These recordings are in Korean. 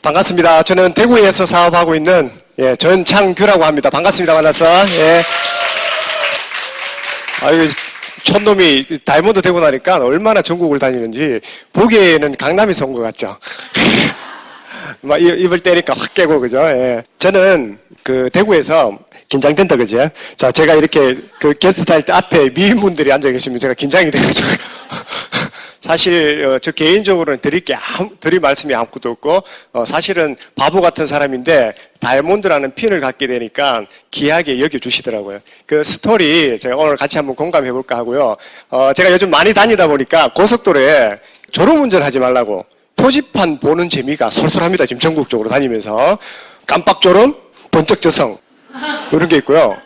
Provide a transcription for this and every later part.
반갑습니다. 저는 대구에서 사업하고 있는 전창규라고 합니다. 반갑습니다. 만나서. 아유, 촌놈이 다이아몬드 되고 나니까 얼마나 전국을 다니는지 보기에는 강남에서 온 것 같죠. 막 입을 떼니까 확 깨고 그죠. 예. 저는 그 대구에서 긴장된다 그죠. 자, 제가 이렇게 그 게스트 할 때 앞에 미인분들이 앉아 계시면 제가 긴장이 돼가지고. 사실 저 개인적으로는 드릴 말씀이 아무것도 없고 사실은 바보 같은 사람인데 다이아몬드라는 핀을 갖게 되니까 귀하게 여겨주시더라고요. 그 스토리 제가 오늘 같이 한번 공감해 볼까 하고요. 제가 요즘 많이 다니다 보니까 고속도로에 졸음운전하지 말라고 표지판 보는 재미가 솔솔합니다. 지금 전국적으로 다니면서 깜빡졸음, 번쩍저성 이런 게 있고요.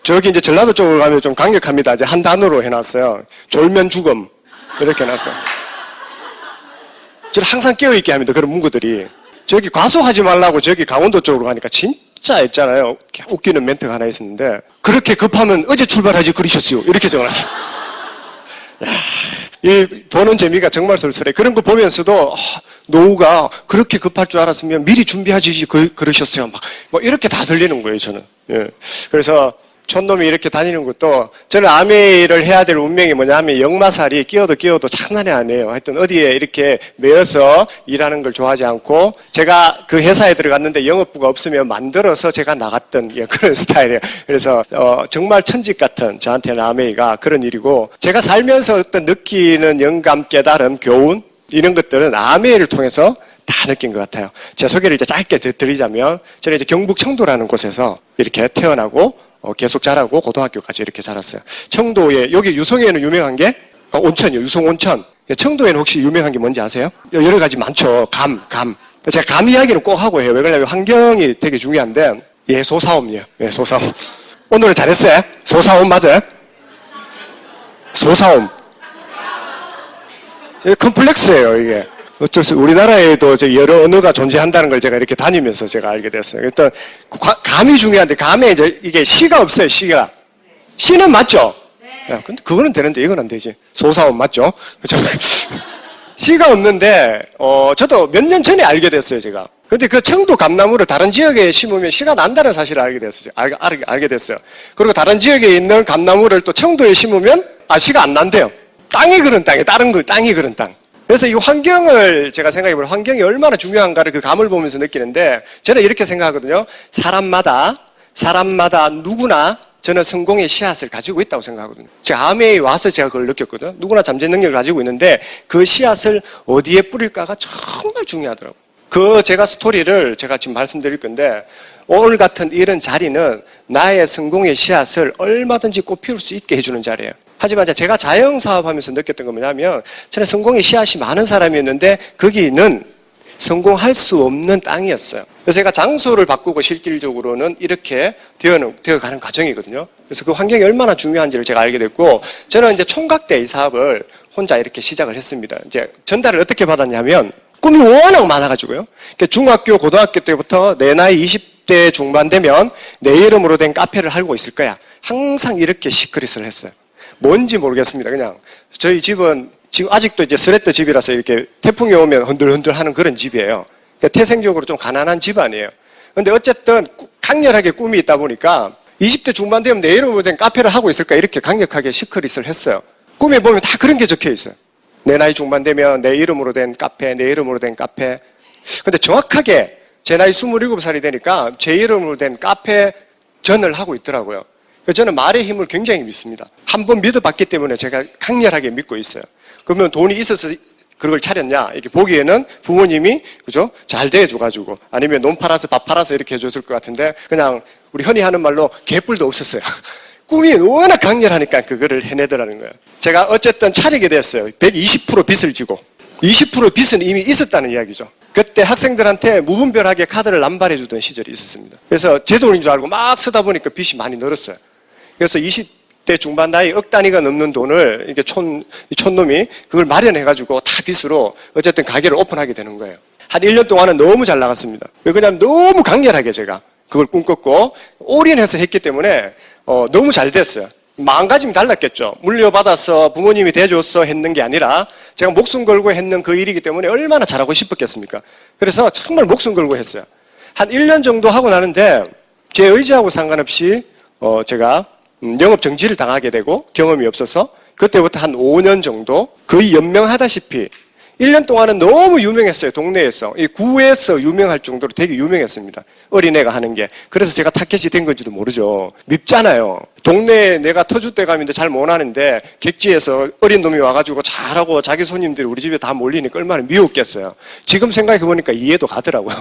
저기 이제 전라도 쪽으로 가면 좀 강력합니다. 이제 한 단어로 해놨어요. 졸면 죽음. 이렇게 해놨어요. 저를 항상 깨어있게 합니다. 그런 문구들이. 저기 과속하지 말라고 저기 강원도 쪽으로 가니까 진짜 있잖아요. 웃기는 멘트가 하나 있었는데 그렇게 급하면 어제 출발하지 그러셨어요. 이렇게 적어놨어요. 이 보는 재미가 정말 솔솔해. 그런 거 보면서도 노후가 그렇게 급할 줄 알았으면 미리 준비하지 그러셨어요. 뭐 이렇게 다 들리는 거예요. 저는. 예. 그래서 촌놈이 이렇게 다니는 것도 저는 아메이를 해야 될 운명이 뭐냐면 역마살이 끼어도 장난이 아니에요. 하여튼 어디에 이렇게 매여서 일하는 걸 좋아하지 않고 제가 그 회사에 들어갔는데 영업부가 없으면 만들어서 제가 나갔던 그런 스타일이에요. 그래서 정말 천직 같은 저한테는 아메이가 그런 일이고 제가 살면서 어떤 느끼는 영감, 깨달음, 교훈 이런 것들은 아메이를 통해서 다 느낀 것 같아요. 제 소개를 이제 짧게 드리자면 저는 이제 경북 청도라는 곳에서 이렇게 태어나고 계속 자라고 고등학교까지 이렇게 자랐어요. 청도에 여기 유성에는 유명한 게 온천이요. 유성온천. 청도에는 혹시 유명한 게 뭔지 아세요? 여러 가지 많죠. 감. 제가 감 이야기는 꼭 하고 해요. 왜 그러냐면 환경이 되게 중요한데 소사옴이요. 소사옴. 오늘은 잘했어요. 소사옴 맞아요? 소사옴. 컴플렉스예요 이게. 어쩔 수 우리나라에도 여러 언어가 존재한다는 걸 제가 이렇게 다니면서 제가 알게 됐어요. 일단 감이 중요한데 감에 이제 이게 시가 없어요. 시는 맞죠? 네. 근데 그거는 되는데 이건 안 되지. 소사옴 맞죠? 그렇죠? 시가 없는데 저도 몇 년 전에 알게 됐어요. 제가. 근데 그 청도 감나무를 다른 지역에 심으면 시가 난다는 사실을 알게 됐어요. 알게 됐어요. 그리고 다른 지역에 있는 감나무를 또 청도에 심으면 시가 안 난대요. 땅이 그런 땅에 다른 거 땅이 그런 땅. 그래서 이 환경을 제가 생각해보면 환경이 얼마나 중요한가를 그 감을 보면서 느끼는데 저는 이렇게 생각하거든요. 사람마다 누구나 저는 성공의 씨앗을 가지고 있다고 생각하거든요. 제가 아메에 와서 제가 그걸 느꼈거든요. 누구나 잠재 능력을 가지고 있는데 그 씨앗을 어디에 뿌릴까가 정말 중요하더라고요. 그 제가 스토리를 제가 지금 말씀드릴 건데 오늘 같은 이런 자리는 나의 성공의 씨앗을 얼마든지 꽃 피울 수 있게 해주는 자리예요. 하지만 제가 자영사업하면서 느꼈던 건 뭐냐면 저는 성공의 씨앗이 많은 사람이었는데 거기는 성공할 수 없는 땅이었어요. 그래서 제가 장소를 바꾸고 실질적으로는 이렇게 되어가는 과정이거든요. 그래서 그 환경이 얼마나 중요한지를 제가 알게 됐고 저는 이제 총각 때 이 사업을 혼자 이렇게 시작을 했습니다. 이제 전달을 어떻게 받았냐면 꿈이 워낙 많아가지고요. 중학교, 고등학교 때부터 내 나이 20대 중반 되면 내 이름으로 된 카페를 하고 있을 거야. 항상 이렇게 시크릿을 했어요. 뭔지 모르겠습니다. 그냥 저희 집은 지금 아직도 이제 스레트 집이라서 이렇게 태풍이 오면 흔들흔들 하는 그런 집이에요. 그러니까 태생적으로 좀 가난한 집안이에요. 근데 어쨌든 강렬하게 꿈이 있다 보니까 20대 중반 되면 내 이름으로 된 카페를 하고 있을까 이렇게 강력하게 시크릿을 했어요. 꿈에 보면 다 그런 게 적혀 있어요. 내 나이 중반 되면 내 이름으로 된 카페, 내 이름으로 된 카페. 근데 정확하게 제 나이 27살이 되니까 제 이름으로 된 카페 전을 하고 있더라고요. 저는 말의 힘을 굉장히 믿습니다. 한번 믿어봤기 때문에 제가 강렬하게 믿고 있어요. 그러면 돈이 있어서 그걸 차렸냐? 이렇게 보기에는 부모님이, 그죠? 잘 대해줘가지고, 아니면 논 팔아서 밥 팔아서 이렇게 해줬을 것 같은데, 그냥 우리 흔히 하는 말로 개뿔도 없었어요. 꿈이 워낙 강렬하니까 그거를 해내더라는 거예요. 제가 어쨌든 차리게 됐어요. 120% 빚을 지고. 20% 빚은 이미 있었다는 이야기죠. 그때 학생들한테 무분별하게 카드를 남발해주던 시절이 있었습니다. 그래서 제 돈인 줄 알고 막 쓰다 보니까 빚이 많이 늘었어요. 그래서 20대 중반 나이 억 단위가 넘는 돈을 이렇게 촌놈이 그걸 마련해가지고 다 빚으로 어쨌든 가게를 오픈하게 되는 거예요. 한 1년 동안은 너무 잘 나갔습니다. 왜냐하면 너무 강렬하게 제가 그걸 꿈꿨고 올인해서 했기 때문에 너무 잘 됐어요. 마음가짐이 달랐겠죠. 물려받아서 부모님이 대줘서 했는 게 아니라 제가 목숨 걸고 했는 그 일이기 때문에 얼마나 잘하고 싶었겠습니까? 그래서 정말 목숨 걸고 했어요. 한 1년 정도 하고 나는데 제 의지하고 상관없이 제가 영업 정지를 당하게 되고 경험이 없어서 그때부터 한 5년 정도 거의 연명하다시피 1년 동안은 너무 유명했어요. 동네에서. 이 구에서 유명할 정도로 되게 유명했습니다. 어린애가 하는 게. 그래서 제가 타켓이 된 건지도 모르죠. 밉잖아요. 동네에 내가 터줏대감인데 잘 못하는데 객지에서 어린 놈이 와가지고 잘하고 자기 손님들이 우리 집에 다 몰리니까 얼마나 미웠겠어요. 지금 생각해보니까 이해도 가더라고요.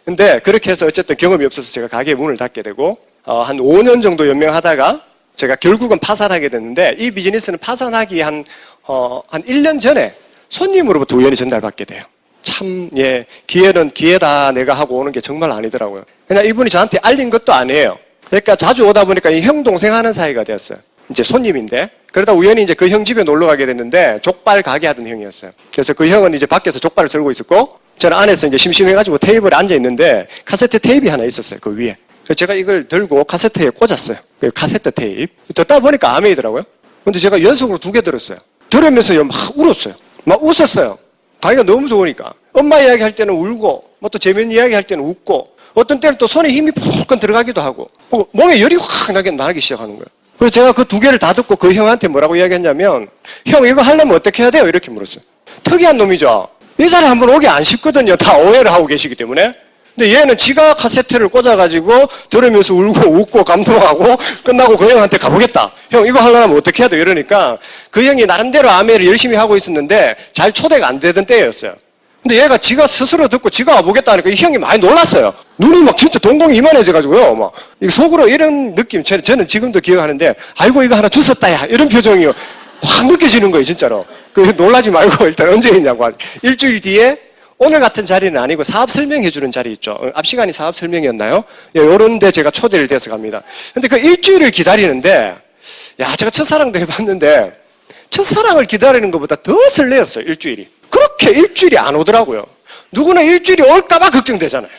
근데 그렇게 해서 어쨌든 경험이 없어서 제가 가게 문을 닫게 되고 한 5년 정도 연명하다가 제가 결국은 파산하게 됐는데 이 비즈니스는 파산하기 한 1년 전에 손님으로부터 우연히 전달받게 돼요. 참, 예, 기회는 기회다 내가 하고 오는 게 정말 아니더라고요. 그냥 이분이 저한테 알린 것도 아니에요. 그러니까 자주 오다 보니까 이 형, 동생 하는 사이가 되었어요. 이제 손님인데. 그러다 우연히 이제 그 형 집에 놀러 가게 됐는데 족발 가게 하던 형이었어요. 그래서 그 형은 이제 밖에서 족발을 썰고 있었고 저는 안에서 이제 심심해가지고 테이블에 앉아 있는데 카세트 테이프가 하나 있었어요. 그 위에. 그래서 제가 이걸 들고 카세트에 꽂았어요. 그 카세트 테이프. 듣다 보니까 아메이더라고요. 근데 제가 연속으로 2개 들었어요. 들으면서 막 울었어요. 막 웃었어요. 가기가 너무 좋으니까. 엄마 이야기 할 때는 울고, 뭐 또 재밌는 이야기 할 때는 웃고, 어떤 때는 또 손에 힘이 푹 들어가기도 하고, 몸에 열이 확 나기 시작하는 거예요. 그래서 제가 그 2개를 다 듣고 그 형한테 뭐라고 이야기했냐면, 형 이거 하려면 어떻게 해야 돼요? 이렇게 물었어요. 특이한 놈이죠. 이 자리에 한번 오기 안 쉽거든요. 다 오해를 하고 계시기 때문에. 근데 얘는 지가 카세트를 꽂아가지고 들으면서 울고 웃고 감동하고 끝나고 그 형한테 가보겠다. 형 이거 하려면 어떻게 해야 돼? 이러니까 그 형이 나름대로 아메를 열심히 하고 있었는데 잘 초대가 안 되던 때였어요. 근데 얘가 지가 스스로 듣고 지가 와보겠다 하니까 이 형이 많이 놀랐어요. 눈이 막 진짜 동공이 이만해져가지고요. 막 속으로 이런 느낌, 저는 지금도 기억하는데 아이고 이거 하나 주웠다 야 이런 표정이요. 확 느껴지는 거예요 진짜로. 그 놀라지 말고 일단 언제 했냐고. 일주일 뒤에 오늘 같은 자리는 아니고 사업 설명해주는 자리 있죠. 앞 시간이 사업 설명이었나요? 예, 요런 데 제가 초대를 돼서 갑니다. 근데 그 일주일을 기다리는데, 야, 제가 첫사랑도 해봤는데, 첫사랑을 기다리는 것보다 더 설레었어요, 일주일이. 그렇게 일주일이 안 오더라고요. 누구나 일주일이 올까봐 걱정되잖아요.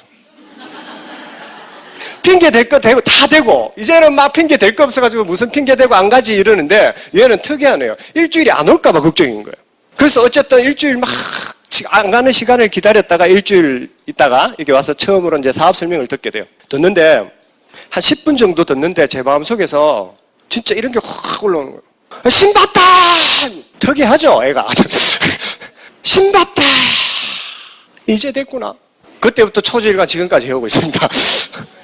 핑계 댈 거 대고, 다 대고, 이제는 막 핑계 댈 거 없어가지고 무슨 핑계 대고 안 가지 이러는데, 얘는 특이하네요. 일주일이 안 올까봐 걱정인 거예요. 그래서 어쨌든 일주일 막, 안 가는 시간을 기다렸다가 일주일 있다가 이렇게 와서 처음으로 이제 사업 설명을 듣게 돼요. 듣는데 한 10분 정도 듣는데 제 마음속에서 진짜 이런 게 확 올라오는 거예요. 신봤다! 특이하죠, 애가. 신봤다! 이제 됐구나. 그때부터 초지일관 지금까지 해오고 있습니다.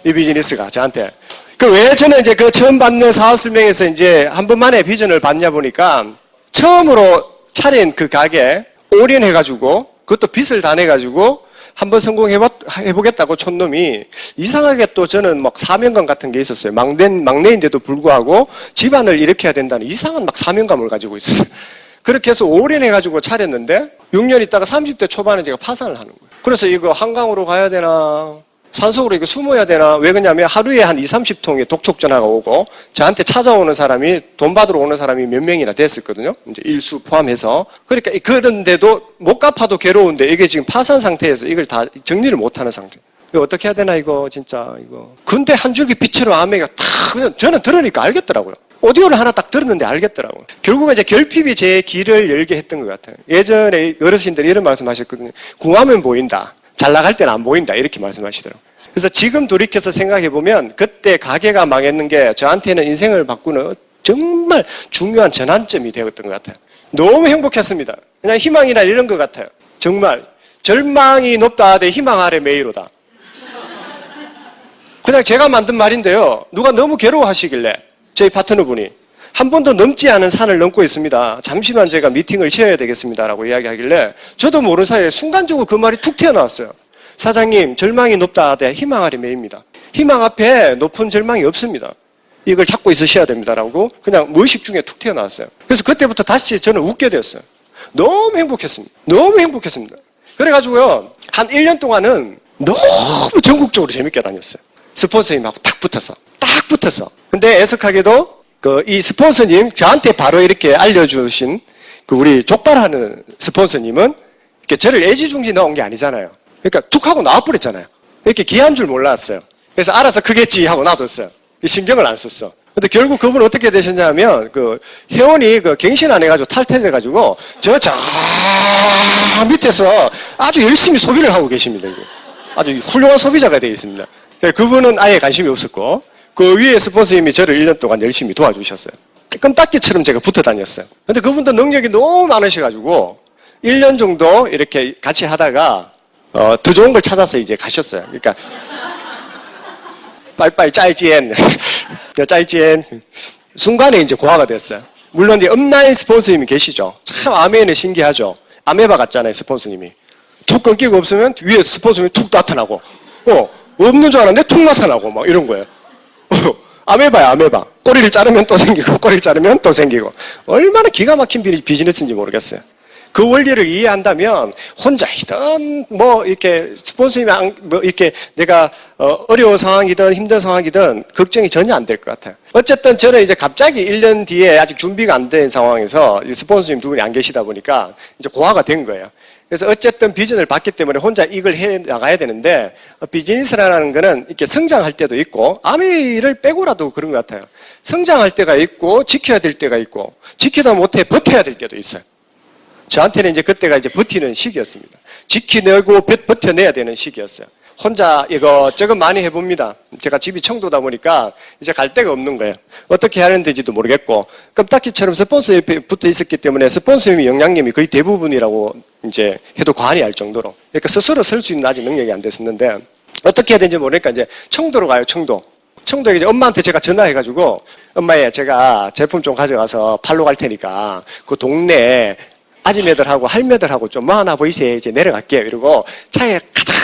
이 비즈니스가 저한테. 왜 저는 이제 그 처음 받는 사업 설명에서 이제 한 번만에 비전을 받냐 보니까 처음으로 차린 그 가게 올인해가지고 그것도 빚을 다 내가지고 한번 성공해보겠다고 촌놈이 이상하게 또 저는 막 사명감 같은 게 있었어요. 막내인데도 불구하고 집안을 일으켜야 된다는 이상한 막 사명감을 가지고 있었어요. 그렇게 해서 올인해가지고 차렸는데 6년 있다가 30대 초반에 제가 파산을 하는 거예요. 그래서 이거 한강으로 가야 되나 산속으로 이거 숨어야 되나 왜 그러냐면 하루에 한 20-30통의 독촉 전화가 오고 저한테 찾아오는 사람이 돈 받으러 오는 사람이 몇 명이나 됐었거든요. 이제 일수 포함해서. 그러니까 그런데도 못 갚아도 괴로운데 이게 지금 파산 상태에서 이걸 다 정리를 못하는 상태. 이거 어떻게 해야 되나 이거 진짜 이거. 근데 한 줄기 빛으로 아메가 탁 그냥 저는 들으니까 알겠더라고요. 오디오를 하나 딱 들었는데 알겠더라고요. 결국은 이제 결핍이 제 길을 열게 했던 것 같아요. 예전에 어르신들이 이런 말씀 하셨거든요. 궁하면 보인다. 잘 나갈 때는 안 보인다. 이렇게 말씀하시더라고요. 그래서 지금 돌이켜서 생각해보면 그때 가게가 망했는 게 저한테는 인생을 바꾸는 정말 중요한 전환점이 되었던 것 같아요. 너무 행복했습니다. 그냥 희망이나 이런 것 같아요. 정말 절망이 높다 대 희망 아래 매이로다. 그냥 제가 만든 말인데요. 누가 너무 괴로워하시길래 저희 파트너분이 한 번도 넘지 않은 산을 넘고 있습니다. 잠시만 제가 미팅을 쉬어야 되겠습니다라고 이야기하길래 저도 모르는 사이에 순간적으로 그 말이 툭 튀어나왔어요. 사장님, 절망이 높다 대 희망 아래 매입니다. 희망 앞에 높은 절망이 없습니다. 이걸 찾고 있으셔야 됩니다라고 그냥 무의식 중에 툭 튀어나왔어요. 그래서 그때부터 다시 저는 웃게 되었어요. 너무 행복했습니다. 너무 행복했습니다. 그래가지고요, 한 1년 동안은 너무 전국적으로 재밌게 다녔어요. 스폰서님하고 딱 붙어서. 근데 애석하게도 이 스폰서님, 저한테 바로 이렇게 알려주신 우리 족발하는 스폰서님은 이렇게 저를 애지중지 넣은 게 아니잖아요. 그러니까 툭 하고 나와버렸잖아요. 이렇게 귀한 줄 몰랐어요. 그래서 알아서 크겠지 하고 놔뒀어요. 신경을 안 썼어. 근데 결국 그분은 어떻게 되셨냐면, 그, 회원이 그 갱신 안 해가지고 탈퇴돼가지고, 저 밑에서 아주 열심히 소비를 하고 계십니다, 지금. 아주 훌륭한 소비자가 되어 있습니다. 그분은 아예 관심이 없었고, 그 위에 스폰서님이 저를 1년 동안 열심히 도와주셨어요. 껌딱지처럼 제가 붙어 다녔어요. 근데 그분도 능력이 너무 많으셔가지고, 1년 정도 이렇게 같이 하다가, 더 좋은 걸 찾아서 이제 가셨어요. 그러니까, 빨리빨리 짜이지엔. 짜이지엔. 순간에 이제 고아가 됐어요. 물론 이제 업라인 스폰서님이 계시죠. 참 아메는 신기하죠. 아메바 같잖아요, 스폰서님이. 툭 끊기고 없으면 위에 스폰서님이 툭 나타나고, 없는 줄 알았는데 툭 나타나고, 막 이런 거예요. 아메바야, 아메바. 꼬리를 자르면 또 생기고, 꼬리를 자르면 또 생기고. 얼마나 기가 막힌 비즈니스인지 모르겠어요. 그 원리를 이해한다면, 혼자이든, 이렇게, 스폰서님이, 이렇게, 내가, 어려운 상황이든 힘든 상황이든, 걱정이 전혀 안 될 것 같아요. 어쨌든 저는 이제 갑자기 1년 뒤에 아직 준비가 안 된 상황에서, 스폰서님 두 분이 안 계시다 보니까, 이제 고아가 된 거예요. 그래서 어쨌든 비전을 받기 때문에 혼자 이걸 해 나가야 되는데, 비즈니스라는 거는 이렇게 성장할 때도 있고, 아미를 빼고라도 그런 것 같아요. 성장할 때가 있고, 지켜야 될 때가 있고, 지키다 못해 버텨야 될 때도 있어요. 저한테는 이제 그때가 이제 버티는 시기였습니다. 지키내고 버텨내야 되는 시기였어요. 혼자 이것저것 많이 해봅니다. 제가 집이 청도다 보니까 이제 갈 데가 없는 거예요. 어떻게 하는 데지도 모르겠고, 껌딱지처럼 스폰서 옆에 붙어 있었기 때문에 스폰서님이 영향력이 거의 대부분이라고 이제 해도 과언이 알 정도로. 그러니까 스스로 설 수 있는 아직 능력이 안 됐었는데, 어떻게 해야 되는지 모르니까 이제 청도로 가요, 청도. 청도에 이제 엄마한테 제가 전화해가지고, 엄마야, 제가 제품 좀 가져가서 팔로 갈 테니까, 그 동네 아줌매들하고 할매들하고 좀 뭐 하나 보이세요? 이제 내려갈게요. 이러고 차에 가득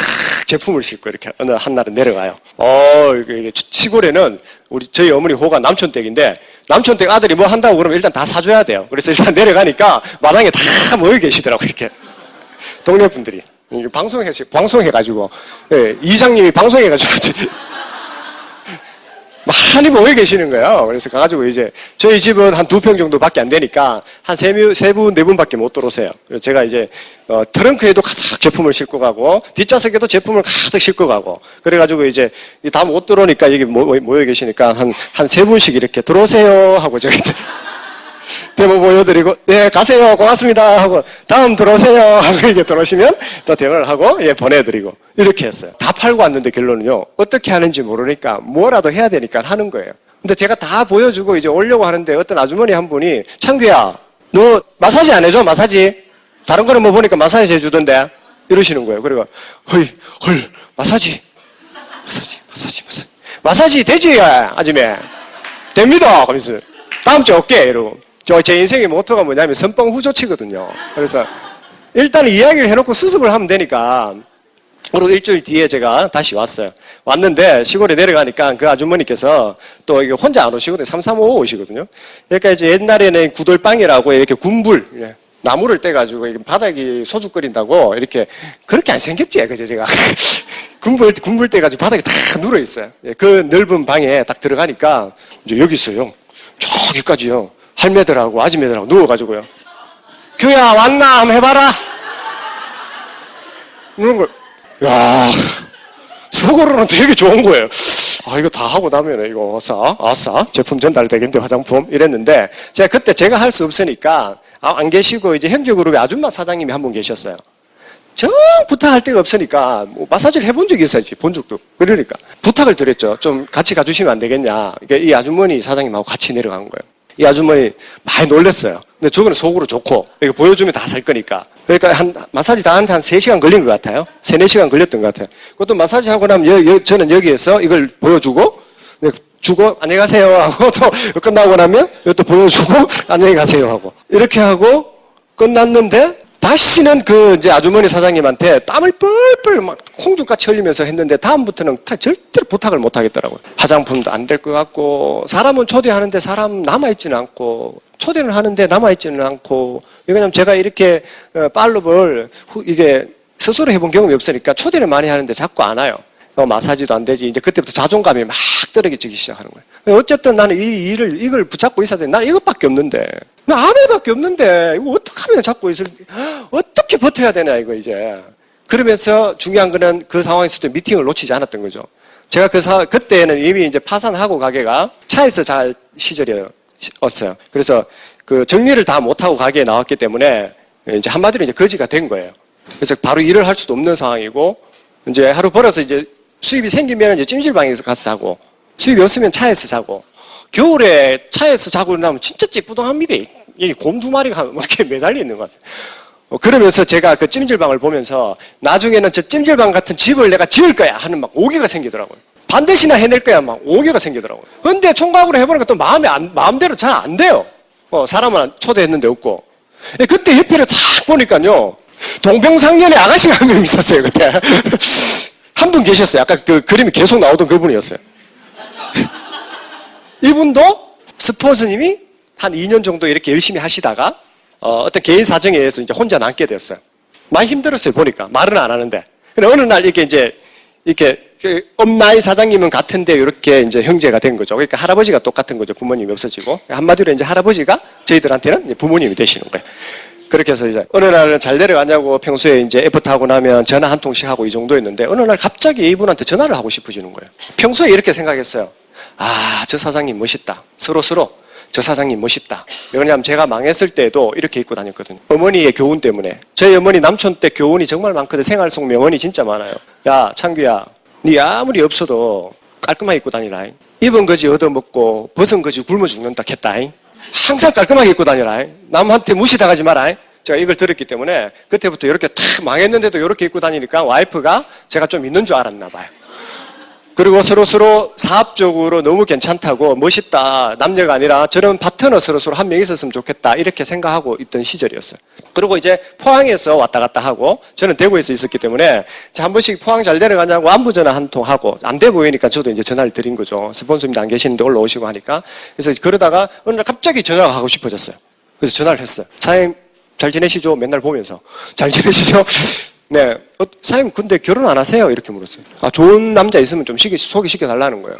제품을 싣고 이렇게 어느 한날은 내려가요. 이게 시골에는 저희 어머니 호가 남촌댁인데 남촌댁 아들이 뭐 한다고 그러면 일단 다 사줘야 돼요. 그래서 일단 내려가니까 마당에 다 모여 계시더라고, 이렇게. 동네 분들이. 방송해가지고. 예, 이장님이 방송해가지고. 많이 모여 계시는 거예요. 그래서 가가지고 이제 저희 집은 한 2평 정도밖에 안 되니까 한 3분, 4분밖에 못 들어오세요. 그래서 제가 이제 트렁크에도 가득 제품을 싣고 가고 뒷좌석에도 제품을 가득 싣고 가고 그래가지고 이제 다 못 들어오니까 여기 모여 계시니까 한 3분씩 이렇게 들어오세요 하고 제가 이제 데모 보여드리고, 예, 가세요. 고맙습니다. 하고, 다음 들어오세요. 하고, 이렇게 들어오시면 또 대화를 하고, 예, 보내드리고. 이렇게 했어요. 다 팔고 왔는데 결론은요, 어떻게 하는지 모르니까 뭐라도 해야 되니까 하는 거예요. 근데 제가 다 보여주고 이제 오려고 하는데 어떤 아주머니 한 분이, 창규야, 너 마사지 안 해줘? 마사지? 다른 거는 뭐 보니까 마사지 해주던데? 이러시는 거예요. 그래가, 마사지. 마사지 되지, 아줌매? 됩니다. 그러면서, 다음 주에 올게. 이러고. 제 인생의 모토가 뭐냐면 선빵 후조치거든요. 그래서 일단 이야기를 해놓고 수습을 하면 되니까 그리고 일주일 뒤에 제가 다시 왔어요. 왔는데 시골에 내려가니까 그 아주머니께서 또 이게 혼자 안 오시거든요. 3355 오시거든요. 그러니까 이제 옛날에는 구돌빵이라고 이렇게 군불, 나무를 떼가지고 바닥이 소주 끓인다고 이렇게 그렇게 안 생겼지, 그죠, 제가. 군불 떼가지고 바닥에 다 누워 있어요. 그 넓은 방에 딱 들어가니까 이제 여기 있어요. 저기까지요. 할매들하고 아줌매들하고 누워가지고요. 규야 왔나? 한번 해봐라. 이런 걸. 야, 속으로는 되게 좋은 거예요. 이거 다 하고 나면 이거 아싸 제품 전달되겠는데 화장품 이랬는데 제가 그때 제가 할 수 없으니까 안 계시고 이제 현지그룹의 아줌마 사장님이 한 분 계셨어요. 정 부탁할 데가 없으니까 뭐 마사지를 해본 적이 있어야지 본 적도 그러니까 부탁을 드렸죠. 좀 같이 가주시면 안 되겠냐. 그러니까 이 아주머니 사장님하고 같이 내려간 거예요. 이 아주머니 많이 놀랐어요. 근데 저거는 속으로 좋고 이거 보여주면 다 살 거니까. 그러니까 마사지 다 하는데 한 3시간 걸린 것 같아요. 3, 4시간 걸렸던 것 같아요. 그것도 마사지 하고 나면 저는 여기에서 이걸 보여주고 주고 안녕히 가세요 하고 또 끝나고 나면 이것도 보여주고 안녕히 가세요 하고 이렇게 하고 끝났는데 다시는 그 이제 아주머니 사장님한테 땀을 뻘뻘 막 콩죽같이 흘리면서 했는데 다음부터는 절대로 부탁을 못 하겠더라고요. 화장품도 안 될 것 같고 사람은 초대하는데 사람 남아있지는 않고 초대는 하는데 남아있지는 않고 왜냐면 제가 이렇게 팔로우를 이게 스스로 해본 경험이 없으니까 초대를 많이 하는데 자꾸 안 와요. 마사지도 안 되지. 이제 그때부터 자존감이 막 떨어지기 시작하는 거예요. 어쨌든 나는 이걸 붙잡고 있어야 돼. 나는 이것밖에 없는데. 나 아무밖에 없는데. 이거 어떻게 하면 잡고 어떻게 버텨야 되나, 이거 이제. 그러면서 중요한 거는 그 상황에서도 미팅을 놓치지 않았던 거죠. 제가 그때는 이미 이제 파산하고 가게가 차에서 잘 시절이었어요. 그래서 그 정리를 다 못하고 가게에 나왔기 때문에 이제 한마디로 이제 거지가 된 거예요. 그래서 바로 일을 할 수도 없는 상황이고, 이제 하루 벌어서 이제 수입이 생기면 이제 찜질방에서 가서 자고, 수입이 없으면 차에서 자고, 겨울에 차에서 자고 나면 진짜 찌뿌둥합니다. 이게 곰 두 마리가 이렇게 매달려 있는 것 같아요. 그러면서 제가 그 찜질방을 보면서 나중에는 저 찜질방 같은 집을 내가 지을 거야 하는 막 오기가 생기더라고요. 반드시나 해낼 거야 막 오기가 생기더라고요. 근데 총각으로 해보니까 또 마음대로 잘 안 돼요. 사람을 초대했는데 없고. 그때 옆에를 쫙 보니까요. 동병상련의 아가씨가 한 명 있었어요, 그때. 한 분 계셨어요. 아까 그 그림이 계속 나오던 그분이었어요. 이분도 스폰서님이 한 2년 정도 이렇게 열심히 하시다가 어떤 개인 사정에 의해서 이제 혼자 남게 됐어요. 많이 힘들었어요, 보니까. 말은 안 하는데. 근데 어느 날 이렇게 그 엄나이 사장님은 같은데 이렇게 이제 형제가 된 거죠. 그러니까 할아버지가 똑같은 거죠. 부모님이 없어지고. 한마디로 이제 할아버지가 저희들한테는 이제 부모님이 되시는 거예요. 그렇게 해서 이제 어느 날은 잘 내려가냐고 평소에 이제 애프터 하고 나면 전화 한 통씩 하고 이 정도였는데 어느 날 갑자기 이분한테 전화를 하고 싶어지는 거예요. 평소에 이렇게 생각했어요. 아, 저 사장님 멋있다. 서로 저 사장님 멋있다. 왜냐하면 제가 망했을 때도 이렇게 입고 다녔거든요. 어머니의 교훈 때문에. 저희 어머니 남촌 때 교훈이 정말 많거든. 생활 속 명언이 진짜 많아요. 야, 창규야. 네 아무리 없어도 깔끔하게 입고 다니라. 입은 거지 얻어먹고 벗은 거지 굶어 죽는다 했다. 항상 깔끔하게 입고 다니라. 남한테 무시당하지 마라. 제가 이걸 들었기 때문에 그때부터 이렇게 탁 망했는데도 이렇게 입고 다니니까 와이프가 제가 좀 있는 줄 알았나 봐요. 그리고 서로 사업적으로 너무 괜찮다고 멋있다. 남녀가 아니라 저런 파트너 서로 한 명 있었으면 좋겠다. 이렇게 생각하고 있던 시절이었어요. 그리고 이제 포항에서 왔다 갔다 하고 저는 대구에서 있었기 때문에 한 번씩 포항 잘 내려가냐고 안부 전화 한 통 하고 안 돼 보이니까 저도 이제 전화를 드린 거죠. 스폰서님도 안 계시는데 올라오시고 하니까. 그래서 그러다가 어느 날 갑자기 전화가 하고 싶어졌어요. 그래서 전화를 했어요. 사장님 잘 지내시죠? 맨날 보면서. 잘 지내시죠? 네. 사장님, 근데 결혼 안 하세요? 이렇게 물었어요. 아, 좋은 남자 있으면 좀 소개시켜달라는 거예요.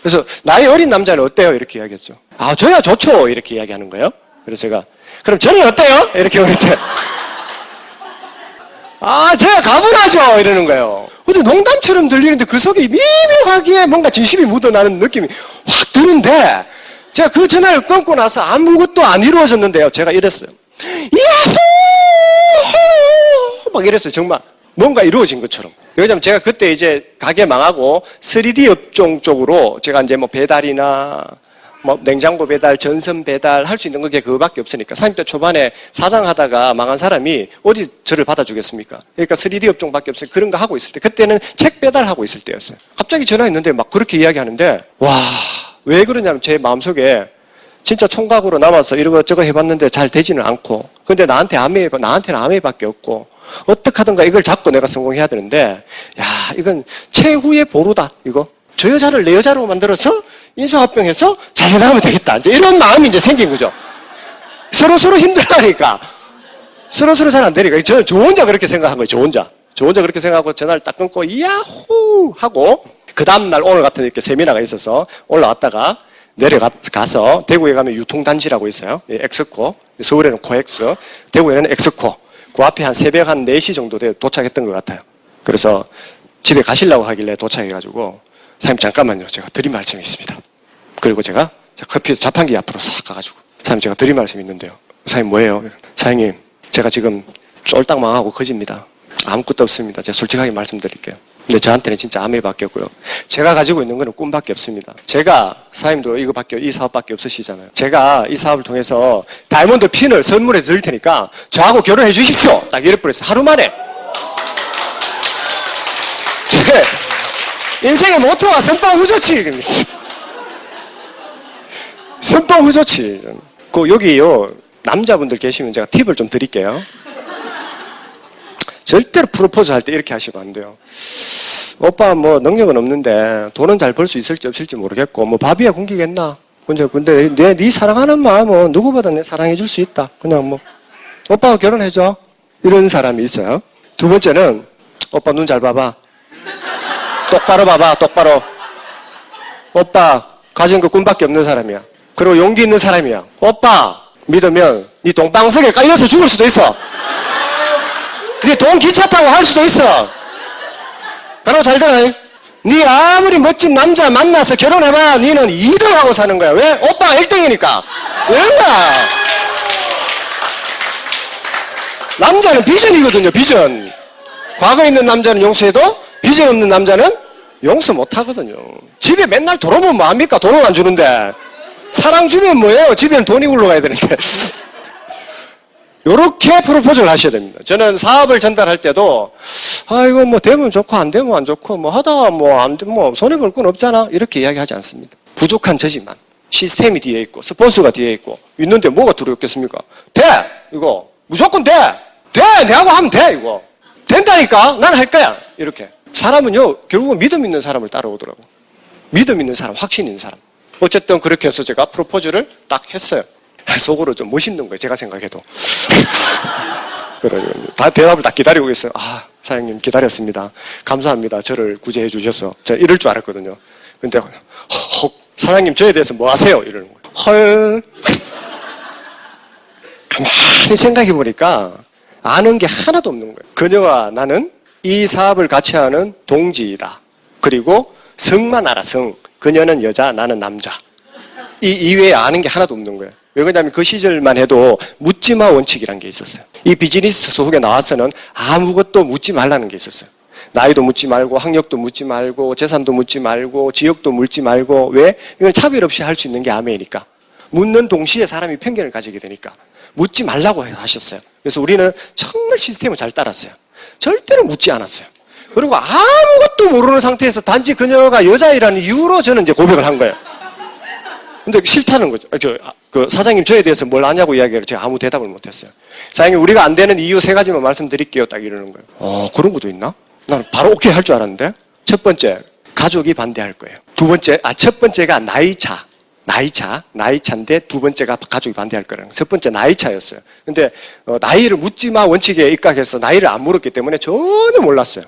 그래서, 나이 어린 남자는 어때요? 이렇게 이야기했죠. 아, 저야 좋죠. 이렇게 이야기하는 거예요. 그래서 제가, 그럼 저는 어때요? 이렇게 말했죠. 아, 저야 가분하죠. 이러는 거예요. 근데 농담처럼 들리는데 그 속에 미묘하게 뭔가 진심이 묻어나는 느낌이 확 드는데, 제가 그 전화를 끊고 나서 아무것도 안 이루어졌는데요. 제가 이랬어요. 야호! 막 이랬어요. 정말 뭔가 이루어진 것처럼. 왜냐면 제가 그때 이제 가게 망하고 3D 업종 쪽으로 제가 이제 뭐 배달이나 뭐 냉장고 배달, 전선 배달 할 수 있는 게 그거밖에 없으니까 30대 초반에 사장 하다가 망한 사람이 어디 저를 받아주겠습니까? 그러니까 3D 업종밖에 없으니까 그런 거 하고 있을 때 그때는 책 배달하고 있을 때였어요. 갑자기 전화했는데 막 그렇게 이야기하는데 와, 왜 그러냐면 제 마음속에 진짜 총각으로 남아서 이러고저거 해봤는데 잘 되지는 않고 근데 나한테는 아메밖에 없고 어떻게 하든가 이걸 잡고 내가 성공해야 되는데 야 이건 최후의 보루다 이거 저 여자를 내 여자로 만들어서 인수합병해서 잘 해나가면 되겠다 이제 이런 마음이 이제 생긴 거죠. 서로 힘들어하니까 서로 잘 안 되니까 저 혼자 그렇게 생각한 거예요. 저 혼자 그렇게 생각하고 전화를 딱 끊고 야호 하고 그 다음날 오늘 같은 이렇게 세미나가 있어서 올라왔다가 내려가서 대구에 가면 유통단지라고 있어요. 엑스코 서울에는 코엑스 대구에는 엑스코 그 앞에 한 새벽 한 4시 정도 돼 도착했던 것 같아요. 그래서 집에 가시려고 하길래 도착해가지고 사장님 잠깐만요. 제가 드릴 말씀이 있습니다. 그리고 제가 커피 자판기 앞으로 싹 가가지고 사장님 제가 드릴 말씀이 있는데요. 사장님 뭐예요? 사장님 제가 지금 쫄딱 망하고 거지입니다. 아무것도 없습니다. 제가 솔직하게 말씀드릴게요. 근데 저한테는 진짜 아메밖에 없고요. 제가 가지고 있는 거는 꿈밖에 없습니다. 제가 사장님도 이 사업밖에 없으시잖아요. 제가 이 사업을 통해서 다이아몬드 핀을 선물해 드릴 테니까 저하고 결혼해 주십시오. 딱 이럴 뻔했어요. 하루 만에. 제 인생의 모토가 선빵 후조치. 선빵 후조치. 여기요 남자분들 계시면 제가 팁을 좀 드릴게요. 절대로 프로포즈 할 때 이렇게 하시면 안 돼요. 오빠 뭐 능력은 없는데 돈은 잘 벌 수 있을지 없을지 모르겠고 뭐 밥이야 굶기겠나. 근데 네 사랑하는 마음은 누구보다 내 사랑해 줄 수 있다. 그냥 뭐 오빠가 결혼해줘. 이런 사람이 있어요. 두 번째는 오빠 눈 잘 봐봐. 똑바로 봐봐. 똑바로. 오빠 가진 거 꿈밖에 없는 사람이야. 그리고 용기 있는 사람이야. 오빠 믿으면 네 동방석에 깔려서 죽을 수도 있어. 네 돈 기차 타고 할 수도 있어. 그러고 잘 되나? 네 아무리 멋진 남자 만나서 결혼해봐. 니는 2등하고 사는 거야. 왜? 오빠가 1등이니까. 그런가? 남자는 비전이거든요. 비전. 과거에 있는 남자는 용서해도 비전 없는 남자는 용서 못 하거든요. 집에 맨날 돈 오면 뭐합니까? 돈을 안 주는데. 사랑 주면 뭐예요? 집에는 돈이 굴러가야 되는데. 요렇게 프로포즈를 하셔야 됩니다. 저는 사업을 전달할 때도 이거 뭐 되면 좋고 안 되면 안 좋고 뭐 하다가 뭐 안 되면 뭐 손해볼 건 없잖아 이렇게 이야기하지 않습니다. 부족한 저지만 시스템이 뒤에 있고 스폰서가 뒤에 있고 있는데 뭐가 두렵겠습니까? 돼! 이거 무조건 돼! 돼! 내하고 하면 돼! 이거 된다니까! 난 할 거야! 이렇게 사람은요 결국은 믿음 있는 사람을 따라오더라고. 믿음 있는 사람, 확신 있는 사람. 어쨌든 그렇게 해서 제가 프로포즈를 딱 했어요. 속으로 좀 멋있는 거예요. 제가 생각해도. 다 대답을 딱 기다리고 있어요. 사장님 기다렸습니다. 감사합니다. 저를 구제해 주셔서. 제가 이럴 줄 알았거든요. 근데 사장님 저에 대해서 뭐 아세요? 이러는 거예요. 헐. 가만히 생각해 보니까 아는 게 하나도 없는 거예요. 그녀와 나는 이 사업을 같이 하는 동지이다. 그리고 성만 알아, 성. 그녀는 여자, 나는 남자. 이 이외에 아는 게 하나도 없는 거예요. 왜 그러냐면 그 시절만 해도 묻지마 원칙이라는 게 있었어요. 이 비즈니스 속에 나와서는 아무것도 묻지 말라는 게 있었어요. 나이도 묻지 말고 학력도 묻지 말고 재산도 묻지 말고 지역도 묻지 말고 왜? 이건 차별 없이 할 수 있는 게 아메이니까. 묻는 동시에 사람이 편견을 가지게 되니까 묻지 말라고 하셨어요. 그래서 우리는 정말 시스템을 잘 따랐어요. 절대로 묻지 않았어요. 그리고 아무것도 모르는 상태에서 단지 그녀가 여자이라는 이유로 저는 이제 고백을 한 거예요. 근데 싫다는 거죠. 그 사장님 저에 대해서 뭘 아냐고 이야기해요. 제가 아무 대답을 못했어요. 사장님 우리가 안 되는 이유 3가지만 말씀드릴게요. 딱 이러는 거예요. 그런 것도 있나? 나는 바로 오케이 할 줄 알았는데. 첫 번째, 가족이 반대할 거예요. 두 번째, 첫 번째가 나이차인데 두 번째가 가족이 반대할 거라는 거예요. 첫 번째 나이차였어요. 근데 나이를 묻지마 원칙에 입각해서 나이를 안 물었기 때문에 전혀 몰랐어요.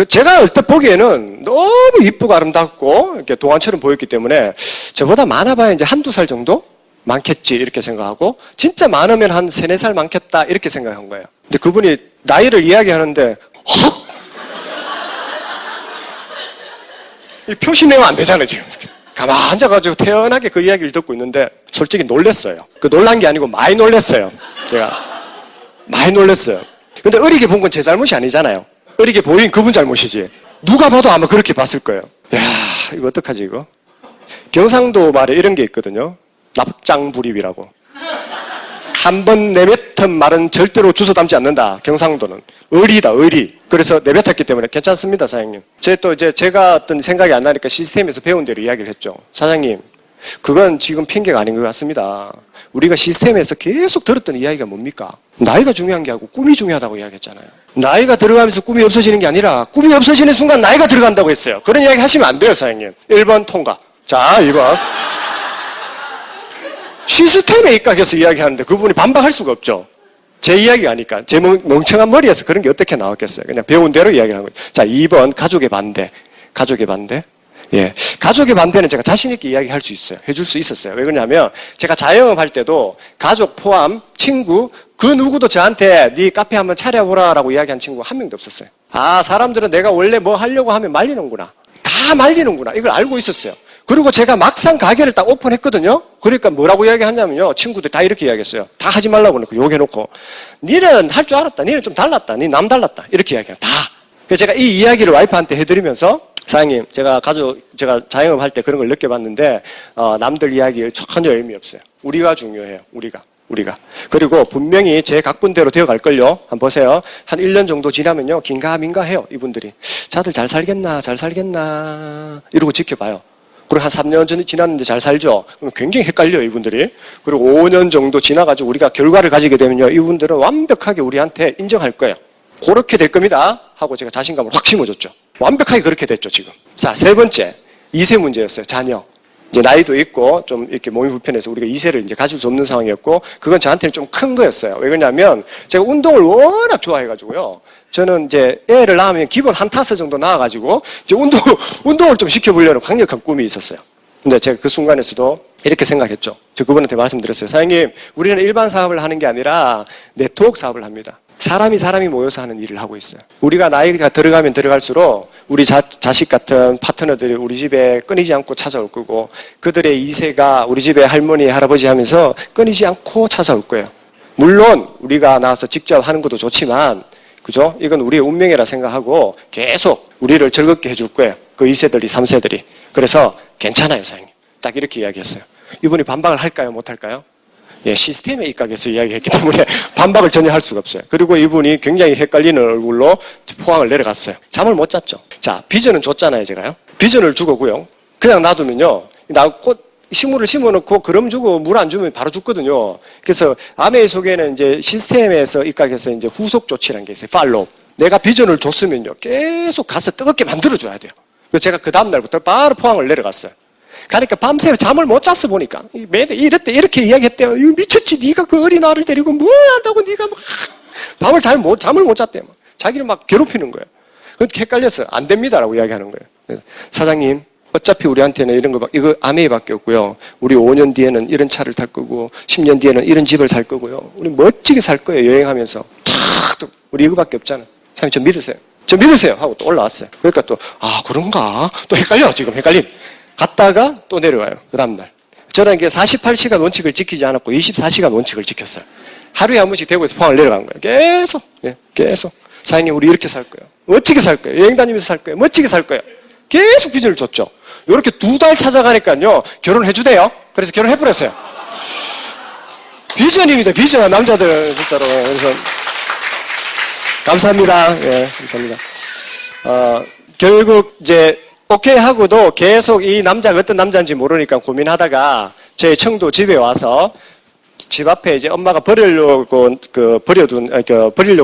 제가 얼핏 보기에는 너무 이쁘고 아름답고 이렇게 동안처럼 보였기 때문에 저보다 많아봐야 이제 1~2살 정도 많겠지 이렇게 생각하고 진짜 많으면 한 3~4살 많겠다 이렇게 생각한 거예요. 근데 그분이 나이를 이야기하는데 이 표시 내면 안 되잖아요 지금. 가만 앉아가지고 태연하게 그 이야기를 듣고 있는데 솔직히 놀랬어요. 놀란 게 아니고 많이 놀랬어요. 제가 많이 놀랬어요. 근데 어리게 본 건 제 잘못이 아니잖아요. 어리게 보인 그분 잘못이지. 누가 봐도 아마 그렇게 봤을 거예요. 야, 이거 어떡하지 이거? 경상도 말에 이런 게 있거든요. 납장불입이라고. 한 번 내뱉은 말은 절대로 주워 담지 않는다. 경상도는. 의리다, 의리. 그래서 내뱉었기 때문에 괜찮습니다, 사장님. 제가 어떤 생각이 안 나니까 시스템에서 배운 대로 이야기를 했죠. 사장님, 그건 지금 핑계가 아닌 것 같습니다. 우리가 시스템에서 계속 들었던 이야기가 뭡니까? 나이가 중요한 게 아니고 꿈이 중요하다고 이야기했잖아요. 나이가 들어가면서 꿈이 없어지는 게 아니라 꿈이 없어지는 순간 나이가 들어간다고 했어요. 그런 이야기 하시면 안 돼요, 사장님. 1번 통과. 자, 2번. 시스템에 입각해서 이야기하는데 그분이 반박할 수가 없죠. 제 이야기가 아니까. 제 멍청한 머리에서 그런 게 어떻게 나왔겠어요. 그냥 배운 대로 이야기를 한 거예요. 자, 2번 가족의 반대. 가족의 반대. 예. 가족의 반대는 제가 자신있게 이야기할 수 있어요. 해줄 수 있었어요. 왜 그러냐면 제가 자영업 할 때도 가족 포함 친구 그 누구도 저한테 네 카페 한번 차려보라라고 이야기한 친구가 한 명도 없었어요. 사람들은 내가 원래 뭐 하려고 하면 말리는구나. 다 말리는구나. 이걸 알고 있었어요. 그리고 제가 막상 가게를 딱 오픈했거든요. 그러니까 뭐라고 이야기하냐면요. 친구들 다 이렇게 이야기했어요. 다 하지 말라고 욕해놓고. 니는 할 줄 알았다. 니는 좀 달랐다. 니 남 달랐다. 이렇게 이야기해요. 다. 그래서 제가 이 이야기를 와이프한테 해드리면서 사장님, 제가 자영업 할 때 그런 걸 느껴봤는데, 남들 이야기 전혀 의미 없어요. 우리가 중요해요. 우리가. 그리고 분명히 제 각본대로 되어갈걸요. 한번 보세요. 한 1년 정도 지나면요. 긴가민가 해요. 이분들이. 자들 잘 살겠나. 이러고 지켜봐요. 그리고 한 3년 전에 지났는데 잘 살죠? 그럼 굉장히 헷갈려요, 이분들이. 그리고 5년 정도 지나가지고 우리가 결과를 가지게 되면요. 이분들은 완벽하게 우리한테 인정할 거예요. 그렇게 될 겁니다. 하고 제가 자신감을 확 심어줬죠. 완벽하게 그렇게 됐죠, 지금. 자, 3번째. 2세 문제였어요, 자녀. 이제 나이도 있고 좀 이렇게 몸이 불편해서 우리가 2세를 이제 가질 수 없는 상황이었고 그건 저한테는 좀 큰 거였어요. 왜 그러냐면 제가 운동을 워낙 좋아해가지고요. 저는 이제 애를 낳으면 기본 한 타서 정도 낳아가지고 이제 운동을 좀 시켜보려는 강력한 꿈이 있었어요. 근데 제가 그 순간에서도 이렇게 생각했죠. 저 그분한테 말씀드렸어요. 사장님, 우리는 일반 사업을 하는 게 아니라 네트워크 사업을 합니다. 사람이 모여서 하는 일을 하고 있어요. 우리가 나이가 들어가면 들어갈수록 우리 자식 같은 파트너들이 우리 집에 끊이지 않고 찾아올 거고 그들의 2세가 우리 집에 할머니, 할아버지 하면서 끊이지 않고 찾아올 거예요. 물론 우리가 나와서 직접 하는 것도 좋지만 그죠? 이건 우리의 운명이라 생각하고 계속 우리를 즐겁게 해줄 거예요. 그 2세들이, 3세들이. 그래서 괜찮아요, 사장님. 딱 이렇게 이야기했어요. 이분이 반박을 할까요? 못 할까요? 예, 시스템에 입각해서 이야기했기 때문에 반박을 전혀 할 수가 없어요. 그리고 이분이 굉장히 헷갈리는 얼굴로 포항을 내려갔어요. 잠을 못 잤죠. 자, 비전은 줬잖아요, 제가요. 비전을 주고요. 그냥 놔두면요. 꽃, 식물을 심어놓고 그럼 주고 물 안 주면 바로 죽거든요. 그래서 아메이 속에는 이제 시스템에서 입각해서 이제 후속 조치라는 게 있어요. 팔로우. 내가 비전을 줬으면요. 계속 가서 뜨겁게 만들어줘야 돼요. 그래서 제가 그 다음날부터 바로 포항을 내려갔어요. 가니까 밤새 잠을 못 잤어 보니까 매일 이렇게 이야기했대요. 이거 미쳤지 네가 그 어린 아를 데리고 뭘 한다고 네가 막 잠을 못 잤대요. 자기를 막 괴롭히는 거예요. 그런데 헷갈렸어요. 안 됩니다라고 이야기하는 거예요. 사장님 어차피 우리한테는 이런 거 이거 아메이밖에 없고요. 우리 5년 뒤에는 이런 차를 탈 거고 10년 뒤에는 이런 집을 살 거고요. 우리 멋지게 살 거예요. 여행하면서 탁 우리 이거밖에 없잖아. 사장님 저 믿으세요. 저 믿으세요 하고 또 올라왔어요. 그러니까 또 그런가 또 헷갈려 지금 헷갈림. 갔다가 또 내려와요. 그 다음날. 저는 이게 48시간 원칙을 지키지 않았고 24시간 원칙을 지켰어요. 하루에 한 번씩 대구에서 포항을 내려간 거예요. 계속. 사장님, 우리 이렇게 살 거예요. 멋지게 살 거예요. 여행 다니면서 살 거예요. 멋지게 살 거예요. 계속 비전을 줬죠. 이렇게 2달 찾아가니까요. 결혼해주대요. 그래서 결혼해버렸어요. 비전입니다. 비전. 남자들, 진짜로. 그래서. 감사합니다. 예, 감사합니다. 결국 이제 오케이 하고도 계속 이 남자가 어떤 남자인지 모르니까 고민하다가 제 청도 집에 와서 집 앞에 이제 엄마가 버리려고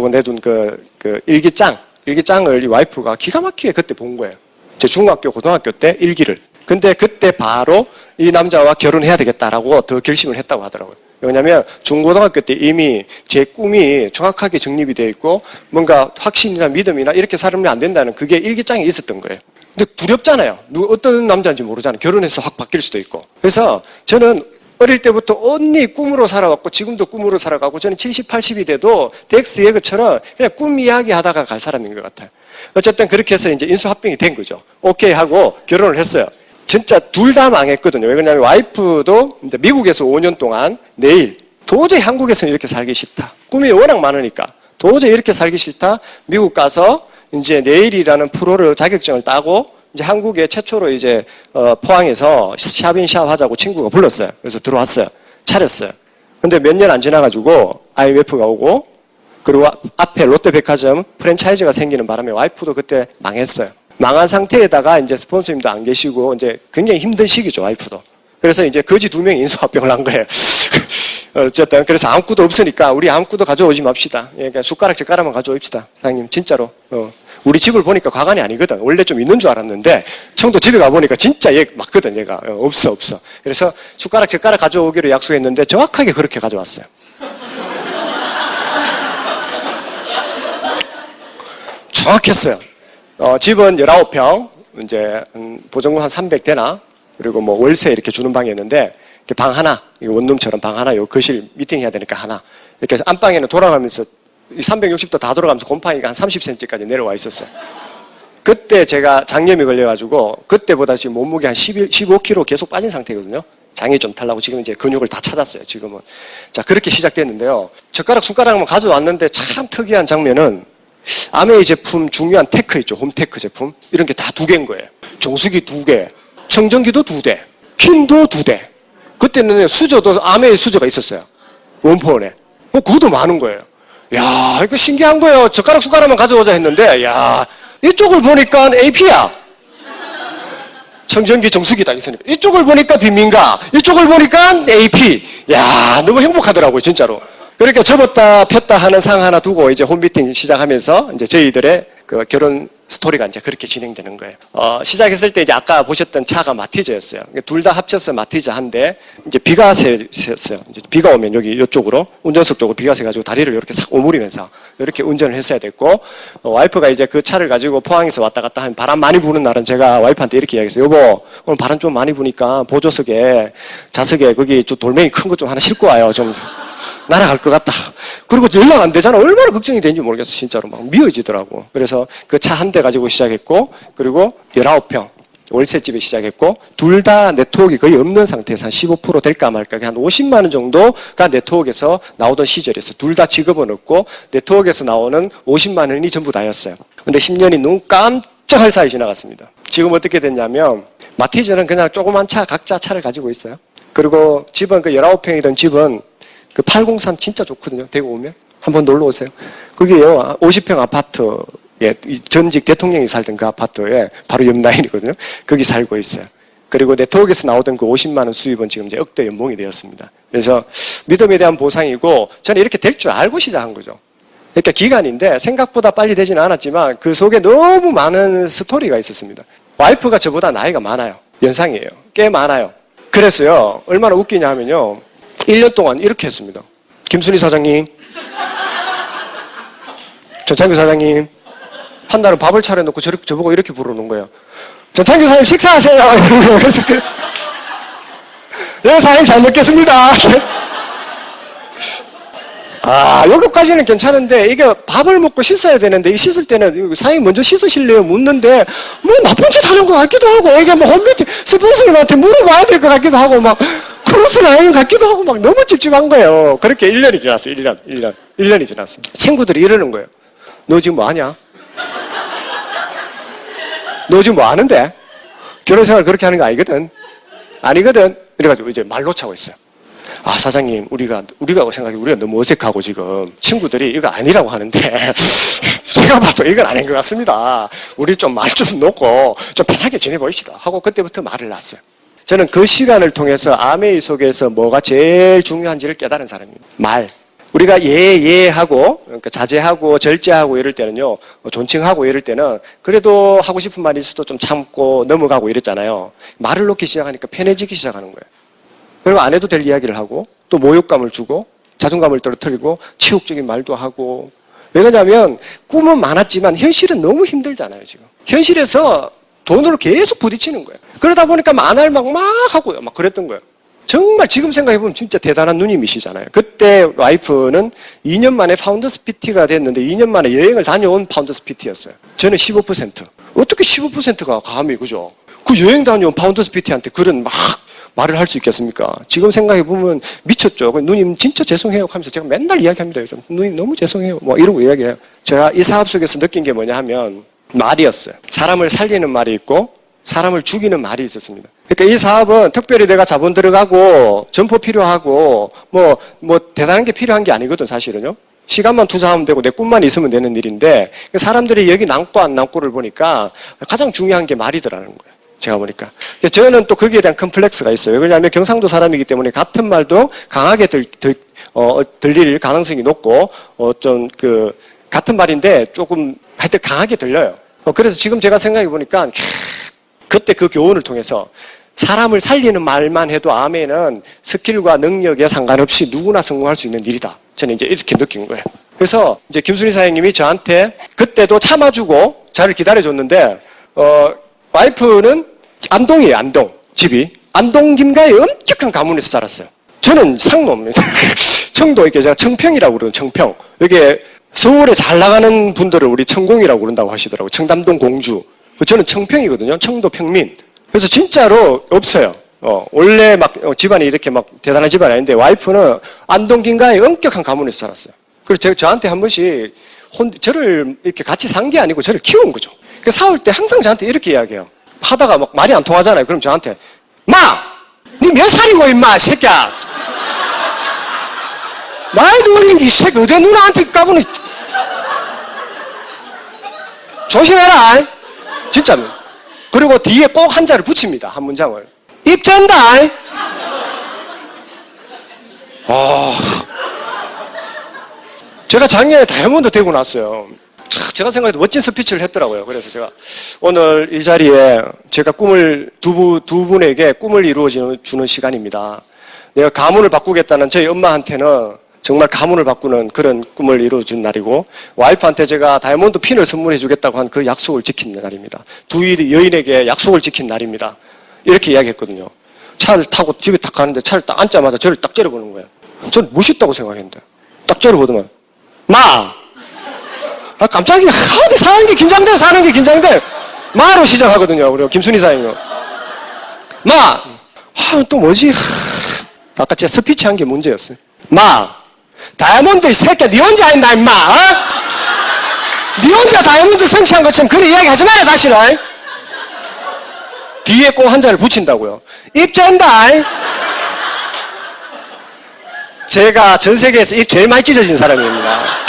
내둔 그 일기장을 이 와이프가 기가 막히게 그때 본 거예요. 제 중학교, 고등학교 때 일기를. 근데 그때 바로 이 남자와 결혼해야 되겠다라고 더 결심을 했다고 하더라고요. 왜냐면 중고등학교 때 이미 제 꿈이 정확하게 정립이 되어 있고 뭔가 확신이나 믿음이나 이렇게 살면 안 된다는 그게 일기장에 있었던 거예요. 근데 두렵잖아요. 어떤 남자인지 모르잖아요. 결혼해서 확 바뀔 수도 있고. 그래서 저는 어릴 때부터 언니 꿈으로 살아왔고 지금도 꿈으로 살아가고 저는 70, 80이 돼도 덱스 예그처럼 그냥 꿈 이야기 하다가 갈 사람인 것 같아요. 어쨌든 그렇게 해서 이제 인수합병이 된 거죠. 오케이 하고 결혼을 했어요. 진짜 둘 다 망했거든요. 왜냐하면 와이프도 미국에서 5년 동안 내일 도저히 한국에서는 이렇게 살기 싫다. 꿈이 워낙 많으니까 도저히 이렇게 살기 싫다. 미국 가서 이제 내일이라는 프로를 자격증을 따고 이제 한국에 최초로 이제 포항에서 샵인샵 하자고 친구가 불렀어요. 그래서 들어왔어요. 차렸어요. 근데 몇 년 안 지나가지고 IMF가 오고 그리고 앞에 롯데백화점 프랜차이즈가 생기는 바람에 와이프도 그때 망했어요. 망한 상태에다가 이제 스폰서님도 안 계시고 이제 굉장히 힘든 시기죠, 와이프도. 그래서 이제 거지 2명이 인수합병을 한 거예요. 어쨌든 그래서 아무것도 없으니까 우리 아무것도 가져오지 맙시다. 그러니까 숟가락 젓가락만 가져옵시다. 사장님 진짜로. 우리 집을 보니까 과관이 아니거든. 원래 좀 있는 줄 알았는데 청도 집에 가보니까 진짜 얘 맞거든. 얘가 없어. 그래서 숟가락 젓가락 가져오기로 약속했는데 정확하게 그렇게 가져왔어요. 정확했어요. 집은 19평, 이제 보증금 한 300대나 그리고 뭐 월세 이렇게 주는 방이었는데 방 하나, 원룸처럼 방 하나, 요 거실 미팅해야 되니까 하나. 이렇게 해서 안방에는 돌아가면서 360도 다 돌아가면서 곰팡이가 한 30cm까지 내려와 있었어요. 그때 제가 장염이 걸려가지고 그때보다 지금 몸무게 한 15kg 계속 빠진 상태거든요. 장이 좀 달라고 지금 이제 근육을 다 찾았어요, 지금은. 자, 그렇게 시작됐는데요. 젓가락, 숟가락만 가져왔는데 참 특이한 장면은 아메이 제품 중요한 테크 있죠, 홈테크 제품. 이런 게 다 2개인 거예요. 정수기 2개, 청정기도 2대, 핀도 2대. 그때는 수저도 아메이 수저가 있었어요. 원포원에. 그것도 많은 거예요. 야, 이거 신기한 거예요. 젓가락, 숟가락만 가져오자 했는데, 야, 이쪽을 보니까 AP야. 청정기, 정수기다. 이쪽을 보니까 빈민가, 이쪽을 보니까 AP. 야, 너무 행복하더라고요, 진짜로. 그러니까 접었다 폈다 하는 상 하나 두고 이제 홈미팅 시작하면서 이제 저희들의 그 결혼 스토리가 이제 그렇게 진행되는 거예요. 시작했을 때 이제 아까 보셨던 차가 마티즈였어요. 둘 다 합쳐서 마티즈 한데 이제 비가 새었어요. 이제 비가 오면 여기 이쪽으로 운전석 쪽으로 비가 새가지고 다리를 이렇게 싹 오므리면서 이렇게 운전을 했어야 됐고 와이프가 이제 그 차를 가지고 포항에서 왔다 갔다 하면 바람 많이 부는 날은 제가 와이프한테 이렇게 이야기했어요. 여보, 오늘 바람 좀 많이 부니까 보조석에 좌석에 거기 좀 돌멩이 큰 거 좀 하나 싣고 와요. 좀. 날아갈 것 같다. 그리고 연락 안 되잖아. 얼마나 걱정이 되는지 모르겠어. 진짜로 막 미어지더라고. 그래서 그 차 한 대 가지고 시작했고, 그리고 19평. 월세집에 시작했고, 둘 다 네트워크가 거의 없는 상태에서 한 15% 될까 말까, 한 50만 원 정도가 네트워크에서 나오던 시절이었어요. 둘 다 직업은 없고, 네트워크에서 나오는 50만 원이 전부 다였어요. 근데 10년이 눈 깜짝할 사이 지나갔습니다. 지금 어떻게 됐냐면, 마티즈는 그냥 조그만 차, 각자 차를 가지고 있어요. 그리고 집은 그 19평이던 집은 그 803 진짜 좋거든요. 대구 오면. 한번 놀러 오세요. 그게요, 50평 아파트. 예, 전직 대통령이 살던 그 아파트에 바로 옆 라인이거든요. 거기 살고 있어요. 그리고 네트워크에서 나오던 그 50만 원 수입은 지금 이제 억대 연봉이 되었습니다. 그래서 믿음에 대한 보상이고 저는 이렇게 될 줄 알고 시작한 거죠. 그러니까 기간인데 생각보다 빨리 되지는 않았지만 그 속에 너무 많은 스토리가 있었습니다. 와이프가 저보다 나이가 많아요. 연상이에요. 꽤 많아요. 그래서요, 얼마나 웃기냐 하면요, 1년 동안 이렇게 했습니다. 김순희 사장님, 전창규 사장님, 한 달은 밥을 차려놓고 저보고 이렇게 부르는 거예요. 전창규 사장님 식사하세요. 그래서 네, 사장님 잘 먹겠습니다. 아, 여기까지는 괜찮은데 이게 밥을 먹고 씻어야 되는데 이 씻을 때는 사장님 먼저 씻으실래요? 묻는데 뭐 나쁜 짓 하는 것 같기도 하고 이게 뭐 홈미팅 스폰서님한테 물어봐야 될 것 같기도 하고 막 크로스 라인 같기도 하고 막 너무 찝찝한 거예요. 그렇게 1년이 지났어요. 1년이 지났어요. 친구들이 이러는 거예요. 너 지금 뭐 하냐? 너 지금 뭐 하는데? 결혼 생활 그렇게 하는 거 아니거든? 아니거든? 이래가지고 이제 말 놓자고 있어요. 아, 사장님, 우리가 생각해, 우리가 너무 어색하고 지금 친구들이 이거 아니라고 하는데, 제가 봐도 이건 아닌 것 같습니다. 우리 좀 말 좀 놓고 좀 편하게 지내봅시다. 하고 그때부터 말을 놨어요. 저는 그 시간을 통해서 아메이 속에서 뭐가 제일 중요한지를 깨달은 사람입니다. 말. 우리가 예 하고, 그러니까 자제하고, 절제하고 이럴 때는요, 존칭하고 이럴 때는 그래도 하고 싶은 말이 있어도 좀 참고 넘어가고 이랬잖아요. 말을 놓기 시작하니까 편해지기 시작하는 거예요. 그리고 안 해도 될 이야기를 하고, 또 모욕감을 주고, 자존감을 떨어뜨리고, 치욕적인 말도 하고. 왜 그러냐면, 꿈은 많았지만 현실은 너무 힘들잖아요, 지금. 현실에서 돈으로 계속 부딪히는 거예요. 그러다 보니까 안 할 막 하고요. 막 그랬던 거예요. 정말 지금 생각해보면 진짜 대단한 누님이시잖아요. 그때 와이프는 2년 만에 파운더스 PT가 됐는데 2년 만에 여행을 다녀온 파운더스 PT였어요. 저는 15%. 어떻게 15%가 감히, 그죠? 그 여행 다녀온 파운더스 PT한테 그런 막 말을 할 수 있겠습니까? 지금 생각해보면 미쳤죠. 누님 진짜 죄송해요 하면서 제가 맨날 이야기합니다. 요즘. 누님 너무 죄송해요. 뭐 이러고 이야기해요. 제가 이 사업 속에서 느낀 게 뭐냐 하면 말이었어요. 사람을 살리는 말이 있고 사람을 죽이는 말이 있었습니다. 그러니까 이 사업은 특별히 내가 자본 들어가고 점포 필요하고 뭐 대단한 게 필요한 게 아니거든, 사실은요. 시간만 투자하면 되고 내 꿈만 있으면 되는 일인데 사람들이 여기 남고 안 남고를 보니까 가장 중요한 게 말이더라는 거예요. 제가 보니까. 저는 또 거기에 대한 컴플렉스가 있어요. 왜냐하면 경상도 사람이기 때문에 같은 말도 강하게 들릴 가능성이 높고 좀 같은 말인데 조금 하여튼 강하게 들려요. 그래서 지금 제가 생각해 보니까 그때 그 교훈을 통해서 사람을 살리는 말만 해도 아멘은 스킬과 능력에 상관없이 누구나 성공할 수 있는 일이다. 저는 이제 이렇게 느낀 거예요. 그래서 이제 김순희 사장님이 저한테 그때도 참아주고 저를 기다려줬는데, 와이프는 안동이에요, 안동. 집이. 안동 김가의 엄격한 가문에서 자랐어요. 저는 상노입니다. 청도, 이게 제가 청평이라고 그러는 청평. 이게 서울에 잘 나가는 분들을 우리 청공이라고 그런다고 하시더라고요. 청담동 공주. 저는 청평이거든요. 청도 평민. 그래서 진짜로 없어요. 원래 막 집안이 이렇게 막 대단한 집안이 아닌데 와이프는 안동 김가의 엄격한 가문에서 살았어요. 그래서 저한테 한 번씩 저를 이렇게 같이 산 게 아니고 저를 키운 거죠. 그래서 싸울 때 항상 저한테 이렇게 이야기해요. 하다가 막 말이 안 통하잖아요. 그럼 저한테 마! 니 몇 살이고 임마 새끼야! 나이도 어린 이 새끼 어디 누나한테 까부니 조심해라. 진짜. 그리고 뒤에 꼭 한자를 붙입니다. 한 문장을. 입전다. 제가 작년에 다이아몬드 되고 났어요. 제가 생각해도 멋진 스피치를 했더라고요. 그래서 제가 오늘 이 자리에 제가 두 분에게 꿈을 이루어주는 시간입니다. 내가 가문을 바꾸겠다는 저희 엄마한테는 정말 가문을 바꾸는 그런 꿈을 이루어준 날이고, 와이프한테 제가 다이아몬드 핀을 선물해 주겠다고 한 그 약속을 지킨 날입니다. 두 여인에게 약속을 지킨 날입니다. 이렇게 이야기했거든요. 차를 타고 집에 딱 가는데 차를 딱 앉자마자 저를 딱 째려보는 거예요. 전 멋있다고 생각했는데. 딱 째려보더만. 마! 아, 깜짝이야. 하도 사는 게 긴장돼, 사는 게 긴장돼. 마로 시작하거든요, 우리 김순희 사장님. 마! 아, 또 뭐지? 아까 제가 스피치 한 게 문제였어요. 마! 다이아몬드 이 새끼야, 니 혼자 했나, 임마! 어? 니 혼자 다이아몬드 성취한 것처럼 그런 이야기 하지 마요, 다시는! 뒤에 꼭 한자를 붙인다고요. 입쩐다! 제가 전 세계에서 입 제일 많이 찢어진 사람입니다.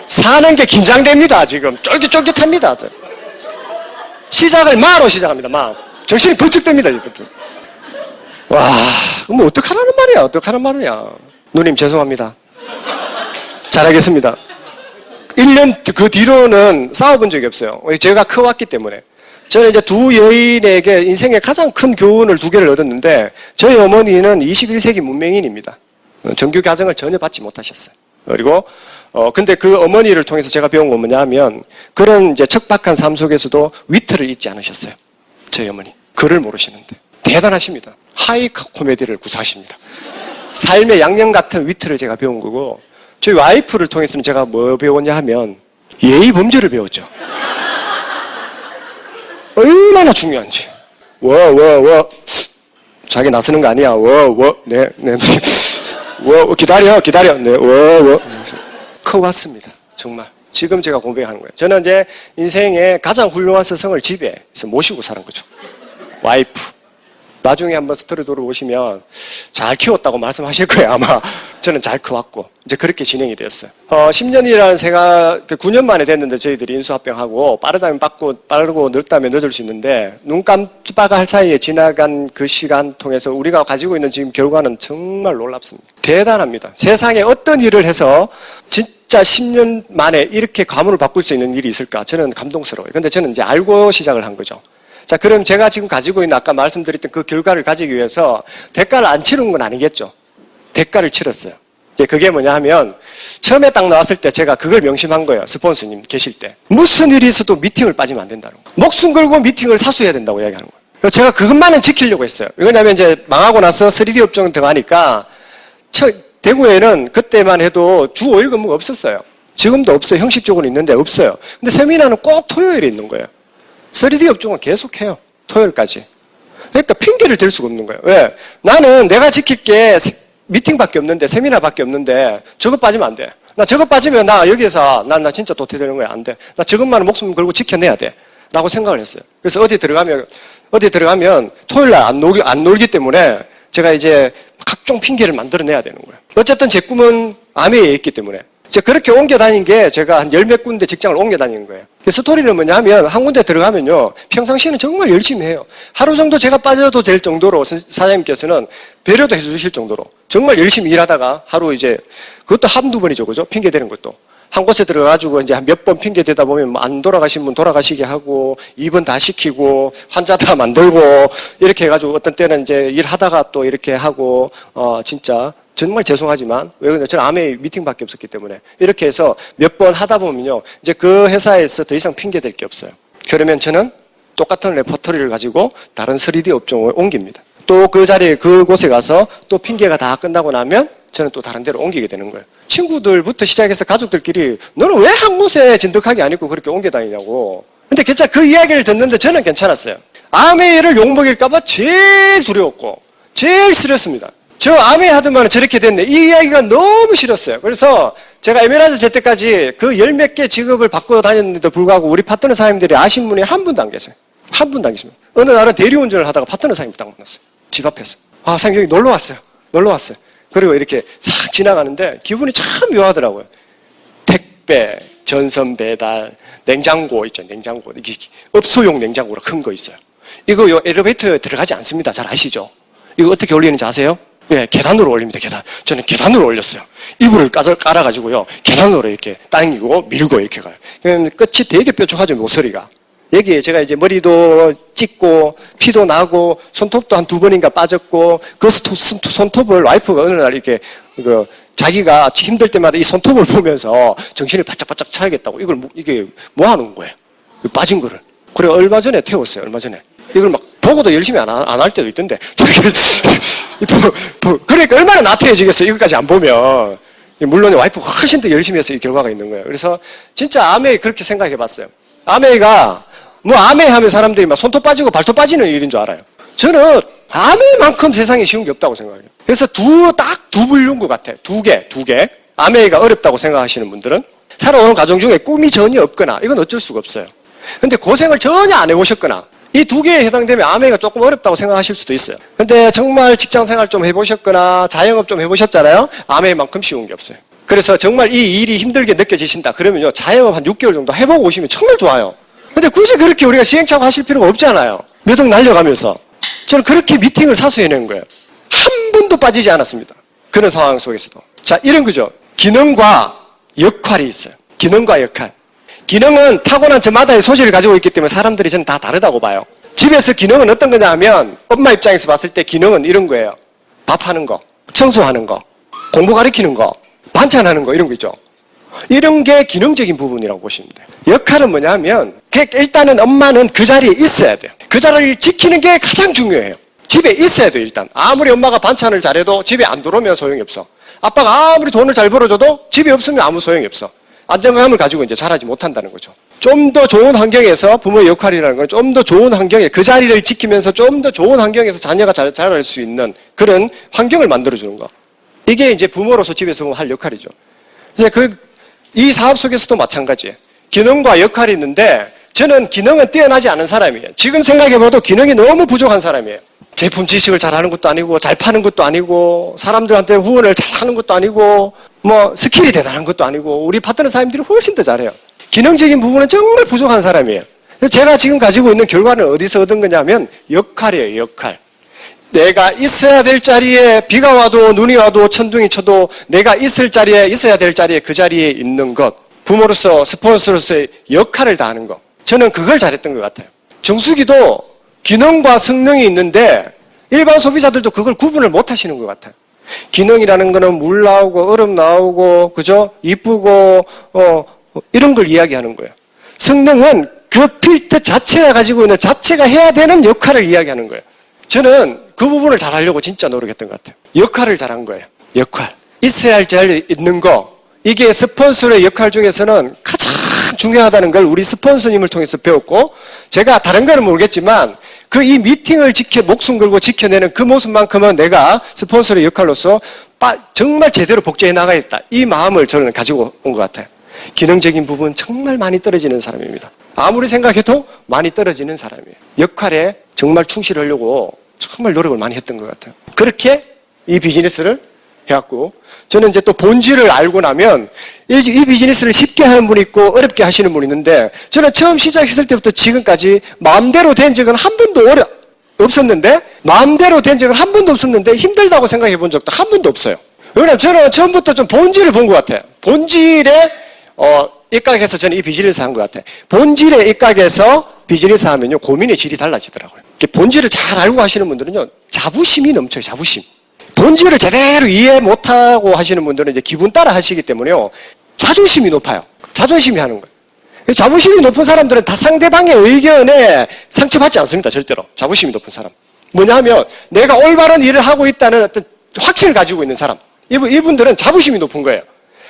사는 게 긴장됩니다, 지금. 쫄깃쫄깃합니다. 시작을 마로 시작합니다, 마. 정신이 번쩍 듭니다, 이것들. 와, 뭐 어떡하라는 말이야, 어떡하라는 말이야. 누님, 죄송합니다. 잘하겠습니다. 1년 그 뒤로는 싸워본 적이 없어요. 제가 커왔기 때문에. 저는 이제 두 여인에게 인생의 가장 큰 교훈을 2개를 얻었는데, 저희 어머니는 21세기 문명인입니다. 정규 가정을 전혀 받지 못하셨어요. 그리고, 근데 그 어머니를 통해서 제가 배운 건 뭐냐 하면, 그런 이제 척박한 삶 속에서도 위트를 잊지 않으셨어요. 저희 어머니. 글을 모르시는데. 대단하십니다. 하이 코미디를 구사하십니다. 삶의 양념 같은 위트를 제가 배운 거고, 저희 와이프를 통해서는 제가 뭐 배웠냐 하면, 예의 범죄를 배웠죠. 얼마나 중요한지. 자기 나서는 거 아니야. 네. 기다려. 네, 커왔습니다. 정말. 지금 제가 고백하는 거예요. 저는 이제 인생의 가장 훌륭한 스승을 집에서 모시고 사는 거죠. 와이프. 나중에 한번 스토리 돌아보시면 잘 키웠다고 말씀하실 거예요, 아마. 저는 잘 커왔고. 이제 그렇게 진행이 됐어요. 10년이라는 새가 9년 만에 됐는데 저희들이 인수합병하고 빠르다면 빠르고 늦다면 늦을 수 있는데 눈 깜빡할 사이에 지나간 그 시간 통해서 우리가 가지고 있는 지금 결과는 정말 놀랍습니다. 대단합니다. 세상에 어떤 일을 해서 진짜 10년 만에 이렇게 가문을 바꿀 수 있는 일이 있을까? 저는 감동스러워요. 근데 저는 이제 알고 시작을 한 거죠. 자, 그럼 제가 지금 가지고 있는 아까 말씀드렸던 그 결과를 가지기 위해서 대가를 안 치른 건 아니겠죠? 대가를 치렀어요. 그게 뭐냐 하면 처음에 딱 나왔을 때 제가 그걸 명심한 거예요. 스폰서님 계실 때. 무슨 일이 있어도 미팅을 빠지면 안 된다는 거. 목숨 걸고 미팅을 사수해야 된다고 이야기하는 거예요. 그래서 제가 그것만은 지키려고 했어요. 왜냐하면 이제 망하고 나서 3D 업종 들어가니까 대구에는 그때만 해도 주 5일 근무가 없었어요. 지금도 없어요. 형식적으로 있는데 없어요. 근데 세미나는 꼭 토요일에 있는 거예요. 3D 업종은 계속해요. 토요일까지. 그러니까 핑계를 댈 수가 없는 거예요. 왜? 나는 내가 지킬 게 미팅밖에 없는데, 세미나밖에 없는데 저것 빠지면 안 돼. 나 저것 빠지면 나 여기에서 나 진짜 도태되는 거야. 안 돼. 나 저것만은 목숨 걸고 지켜내야 돼. 라고 생각을 했어요. 그래서 어디 들어가면 토요일날 안 놀기 때문에 제가 이제 각종 핑계를 만들어내야 되는 거예요. 어쨌든 제 꿈은 아메에 있기 때문에. 제가 그렇게 옮겨 다닌 게 제가 한 10몇 군데 직장을 옮겨 다니는 거예요. 스토리는 뭐냐 하면 한 군데 들어가면요. 평상시에는 정말 열심히 해요. 하루 정도 제가 빠져도 될 정도로 사장님께서는 배려도 해주실 정도로 정말 열심히 일하다가 하루 이제 그것도 한두 번이죠. 그죠? 핑계 대는 것도. 한 곳에 들어가가지고 이제 한 몇 번 핑계 대다 보면 안 돌아가신 분 돌아가시게 하고 입원 다 시키고 환자 다 만들고 이렇게 해가지고 어떤 때는 이제 일하다가 또 이렇게 하고 진짜 정말 죄송하지만 왜 그러냐 저는 암에 미팅밖에 없었기 때문에 이렇게 해서 몇 번 하다 보면요 이제 그 회사에서 더 이상 핑계 댈 게 없어요. 그러면 저는 똑같은 레퍼토리를 가지고 다른 3D 업종을 옮깁니다. 또 그 자리에 그곳에 가서 또 핑계가 다 끝나고 나면 저는 또 다른 데로 옮기게 되는 거예요. 친구들부터 시작해서 가족들끼리 너는 왜 한 곳에 진득하게 안 있고 그렇게 옮겨 다니냐고. 근데 진짜 그 이야기를 듣는데 저는 괜찮았어요. 암의 일을 욕먹일까봐 제일 두려웠고 제일 싫었습니다. 저 암에 하더만 저렇게 됐네. 이 이야기가 너무 싫었어요. 그래서 제가 에메랄드 될 때까지 그 10몇 개 직업을 바꿔 다녔는데도 불구하고 우리 파트너 사장님들이 아신 분이 한 분도 안 계세요. 한 분도 안 계십니다. 어느 날은 대리운전을 하다가 파트너 사장님 딱 만났어요. 집 앞에서. 아, 사장님 여기 놀러 왔어요. 그리고 이렇게 싹 지나가는데 기분이 참 묘하더라고요. 택배, 전선 배달, 냉장고 있죠. 냉장고. 업소용 냉장고로 큰 거 있어요. 이거 엘리베이터에 들어가지 않습니다. 잘 아시죠? 이거 어떻게 올리는지 아세요? 네, 계단으로 올립니다. 계단. 저는 계단으로 올렸어요. 이불을 깔아가지고요. 계단으로 이렇게 당기고 밀고 이렇게 가요. 그럼 끝이 되게 뾰족하죠. 모서리가. 여기에 제가 이제 머리도 찢고 피도 나고 손톱도 한 2번인가 빠졌고 그 손톱을 와이프가 어느 날 이렇게 자기가 힘들 때마다 이 손톱을 보면서 정신을 바짝바짝 차리겠다고 이게 뭐 하는 거예요? 빠진 거를. 그래 얼마 전에 태웠어요. 얼마 전에. 이걸 막 보고도 열심히 안 할 때도 있던데. 그러니까 얼마나 나태해지겠어, 이것까지 안 보면. 물론 와이프가 훨씬 더 열심히 해서 이 결과가 있는 거예요. 그래서 진짜 아메이 그렇게 생각해 봤어요. 아메이가, 아메이 하면 사람들이 막 손톱 빠지고 발톱 빠지는 일인 줄 알아요. 저는 아메이만큼 세상에 쉬운 게 없다고 생각해요. 그래서 딱 두 분류인 것 같아. 두 개. 아메이가 어렵다고 생각하시는 분들은 살아오는 가정 중에 꿈이 전혀 없거나, 이건 어쩔 수가 없어요. 근데 고생을 전혀 안 해보셨거나, 이 두 개에 해당되면 아메이가 조금 어렵다고 생각하실 수도 있어요. 근데 정말 직장 생활 좀 해보셨거나 자영업 좀 해보셨잖아요. 아메이만큼 쉬운 게 없어요. 그래서 정말 이 일이 힘들게 느껴지신다 그러면요, 자영업 한 6개월 정도 해보고 오시면 정말 좋아요. 근데 굳이 그렇게 우리가 시행착오 하실 필요가 없잖아요. 몇 억 날려가면서. 저는 그렇게 미팅을 사수해낸 거예요. 한 번도 빠지지 않았습니다. 그런 상황 속에서도. 자, 이런 거죠. 기능과 역할이 있어요. 기능과 역할. 기능은 타고난 저마다의 소질을 가지고 있기 때문에 사람들이 저는 다 다르다고 봐요. 집에서 기능은 어떤 거냐 하면 엄마 입장에서 봤을 때 기능은 이런 거예요. 밥하는 거, 청소하는 거, 공부 가르치는 거, 반찬하는 거, 이런 거 있죠. 이런 게 기능적인 부분이라고 보시면 돼요. 역할은 뭐냐 하면 일단은 엄마는 그 자리에 있어야 돼요. 그 자리를 지키는 게 가장 중요해요. 집에 있어야 돼요. 일단 아무리 엄마가 반찬을 잘해도 집에 안 들어오면 소용이 없어. 아빠가 아무리 돈을 잘 벌어줘도 집에 없으면 아무 소용이 없어. 안정감을 가지고 이제 자라지 못한다는 거죠. 좀 더 좋은 환경에서 부모의 역할이라는 건 좀 더 좋은 환경에 그 자리를 지키면서 좀 더 좋은 환경에서 자녀가 자랄 수 있는 그런 환경을 만들어주는 거. 이게 이제 부모로서 집에서 할 역할이죠. 이제 이 사업 속에서도 마찬가지예요. 기능과 역할이 있는데 저는 기능은 뛰어나지 않은 사람이에요. 지금 생각해봐도 기능이 너무 부족한 사람이에요. 제품 지식을 잘하는 것도 아니고 잘 파는 것도 아니고 사람들한테 후원을 잘하는 것도 아니고 스킬이 대단한 것도 아니고 우리 파트너 사장님들이 훨씬 더 잘해요. 기능적인 부분은 정말 부족한 사람이에요. 그래서 제가 지금 가지고 있는 결과는 어디서 얻은 거냐면 역할이에요. 역할. 내가 있어야 될 자리에 비가 와도 눈이 와도 천둥이 쳐도 내가 있을 자리에 있어야 될 자리에 그 자리에 있는 것. 부모로서 스폰서로서의 역할을 다하는 것. 저는 그걸 잘했던 것 같아요. 정수기도 기능과 성능이 있는데 일반 소비자들도 그걸 구분을 못 하시는 것 같아요. 기능이라는 거는 물 나오고 얼음 나오고 그죠? 이쁘고 이런 걸 이야기하는 거예요. 성능은 그 필터 자체가 가지고 있는 자체가 해야 되는 역할을 이야기하는 거예요. 저는 그 부분을 잘하려고 진짜 노력했던 것 같아요. 역할을 잘한 거예요. 역할. 있어야 할 자리에 있는 거. 이게 스폰서의 역할 중에서는 가장 중요하다는 걸 우리 스폰서님을 통해서 배웠고 제가 다른 거는 모르겠지만 이 미팅을 목숨 걸고 지켜내는 그 모습만큼은 내가 스폰서의 역할로서 정말 제대로 복제해 나가야겠다. 이 마음을 저는 가지고 온 것 같아요. 기능적인 부분 정말 많이 떨어지는 사람입니다. 아무리 생각해도 많이 떨어지는 사람이에요. 역할에 정말 충실하려고 정말 노력을 많이 했던 것 같아요. 그렇게 이 비즈니스를 해왔고 저는 이제 또 본질을 알고 나면 이 비즈니스를 쉽게 하는 분이 있고 어렵게 하시는 분이 있는데 저는 처음 시작했을 때부터 지금까지 마음대로 된 적은 한 번도 없었는데 마음대로 된 적은 한 번도 없었는데 힘들다고 생각해 본 적도 한 번도 없어요. 왜냐하면 저는 처음부터 좀 본질을 본 것 같아요. 본질에 입각해서 저는 이 비즈니스 한 것 같아요. 본질에 입각해서 비즈니스 하면요 고민의 질이 달라지더라고요. 본질을 잘 알고 하시는 분들은요 자부심이 넘쳐요. 자부심. 본질을 제대로 이해 못하고 하시는 분들은 이제 기분 따라 하시기 때문에요. 자존심이 높아요. 자존심이 하는 거예요. 자부심이 높은 사람들은 다 상대방의 의견에 상처받지 않습니다. 절대로. 자부심이 높은 사람. 뭐냐 하면 내가 올바른 일을 하고 있다는 어떤 확신을 가지고 있는 사람. 이분들은 자부심이 높은 거예요.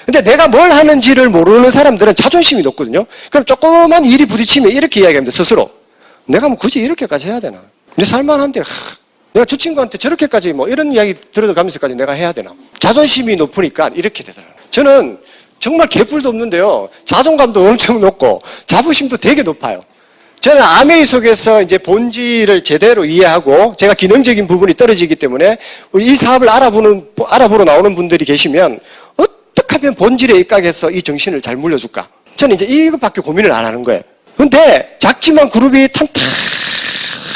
근데 내가 뭘 하는지를 모르는 사람들은 자존심이 높거든요. 그럼 조그만 일이 부딪히면 이렇게 이야기합니다. 스스로. 내가 굳이 이렇게까지 해야 되나? 내 살만한데 내가 저 친구한테 저렇게까지 이런 이야기 들어가면서까지 내가 해야 되나? 자존심이 높으니까 이렇게 되더라고요. 저는 정말 개뿔도 없는데요. 자존감도 엄청 높고 자부심도 되게 높아요. 저는 아메이 속에서 이제 본질을 제대로 이해하고 제가 기능적인 부분이 떨어지기 때문에 이 사업을 알아보러 나오는 분들이 계시면 어떻게 하면 본질에 입각해서 이 정신을 잘 물려줄까? 저는 이제 이것밖에 고민을 안 하는 거예요. 근데 작지만 그룹이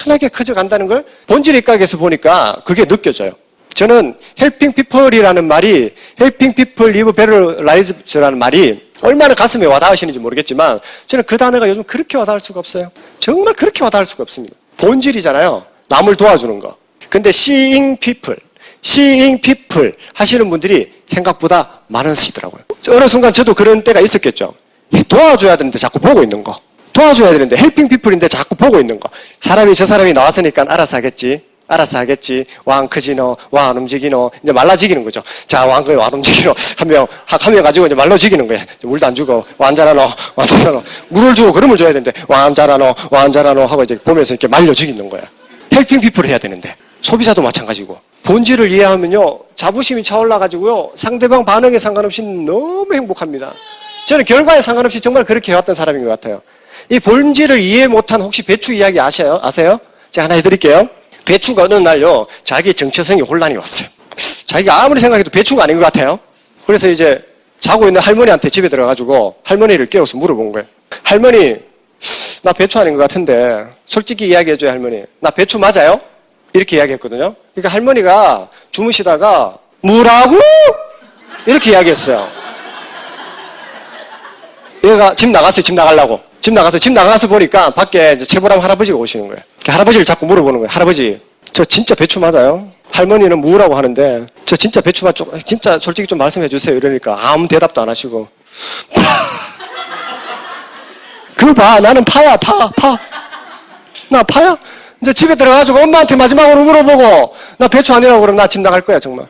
탄탄하게 커져간다는 걸 본질에 입각해서 보니까 그게 느껴져요. 저는 helping people이라는 말이 helping people live better lives라는 말이 얼마나 가슴에 와닿으시는지 모르겠지만 저는 그 단어가 요즘 그렇게 와닿을 수가 없어요. 정말 그렇게 와닿을 수가 없습니다. 본질이잖아요. 남을 도와주는 거. 근데 seeing people 하시는 분들이 생각보다 많으시더라고요. 어느 순간 저도 그런 때가 있었겠죠. 도와줘야 되는데 자꾸 보고 있는 거. 도와줘야 되는데 헬핑 피플인데 자꾸 보고 있는 거. 저 사람이 나왔으니까 알아서 하겠지. 알아서 하겠지. 왕 크지노, 왕 안 움직이노. 이제 말라지기는 거죠. 자, 왕 움직이노. 한 명 가지고 이제 말라지기는 거야. 물도 안 주고, 왕자라노. 물을 주고 그름을 줘야 되는데, 왕자라노 하고 이제 보면서 이렇게 말려 죽이는 거야. 헬핑 피플을 해야 되는데. 소비자도 마찬가지고. 본질을 이해하면요, 자부심이 차올라가지고요, 상대방 반응에 상관없이 너무 행복합니다. 저는 결과에 상관없이 정말 그렇게 해왔던 사람인 것 같아요. 이 본질을 이해 못한 혹시 배추 이야기 아세요? 제가 하나 해드릴게요. 배추가 어느 날요, 자기 정체성에 혼란이 왔어요. 자기가 아무리 생각해도 배추가 아닌 것 같아요. 그래서 이제 자고 있는 할머니한테 집에 들어가가지고 할머니를 깨워서 물어본 거예요. 할머니, 나 배추 아닌 것 같은데 솔직히 이야기해줘요, 할머니. 나 배추 맞아요? 이렇게 이야기했거든요. 그러니까 할머니가 주무시다가 뭐라고? 이렇게 이야기했어요. 얘가 집 나갔어요. 집 나가서 보니까 밖에 이제 최보람 할아버지가 오시는 거예요. 할아버지를 자꾸 물어보는 거예요. 할아버지, 저 진짜 배추 맞아요? 할머니는 무라고 하는데 저 진짜 배추 맞죠? 진짜 솔직히 좀 말씀해 주세요. 이러니까 아무 대답도 안 하시고 그거 봐, 나는 파야. 나 파야? 이제 집에 들어가가지고 엄마한테 마지막으로 물어보고 나 배추 아니라고 그러면 나 집 나갈 거야, 정말.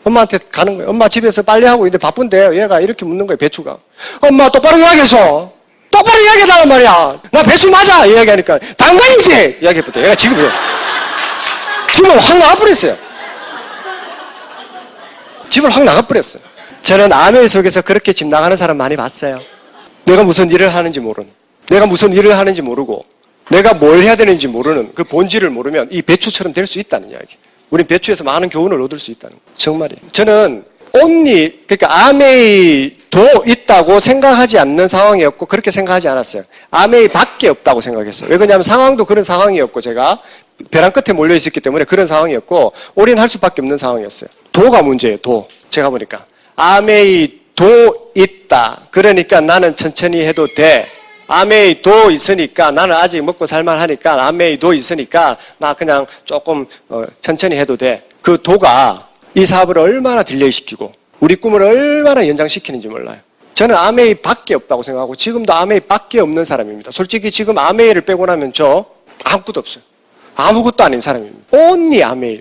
엄마한테 가는 거예요. 엄마 집에서 빨래하고 있는데 바쁜데 얘가 이렇게 묻는 거예요, 배추가. 엄마 똑바로 이야기해줘. 똑바로 이야기해달란 말이야. 나 배추 맞아. 이야기하니까 당근이지. 이야기해보대. 얘가 지금 확 나가버렸어요. 집을 확 나가버렸어요. 저는 아멘 속에서 그렇게 집 나가는 사람 많이 봤어요. 내가 무슨 일을 하는지 모르고 내가 뭘 해야 되는지 모르는 그 본질을 모르면 이 배추처럼 될 수 있다는 이야기. 우린 배추에서 많은 교훈을 얻을 수 있다는 거예요. 정말이에요. 저는 그러니까 아메이도 있다고 생각하지 않는 상황이었고 그렇게 생각하지 않았어요. 아메이밖에 없다고 생각했어요. 왜 그러냐면 상황도 그런 상황이었고 제가 벼랑 끝에 몰려 있었기 때문에 그런 상황이었고 올인할 수밖에 없는 상황이었어요. 도가 문제예요. 도. 제가 보니까 아메이도 있다. 그러니까 나는 천천히 해도 돼. 아메이도 있으니까 나는 아직 먹고 살만하니까 아메이도 있으니까 나 그냥 조금 천천히 해도 돼. 그 도가 이 사업을 얼마나 딜레이시키고 우리 꿈을 얼마나 연장시키는지 몰라요. 저는 아메이밖에 없다고 생각하고 지금도 아메이밖에 없는 사람입니다. 솔직히 지금 아메이를 빼고 나면 저 아무것도 없어요. 아무것도 아닌 사람입니다. only 아메이.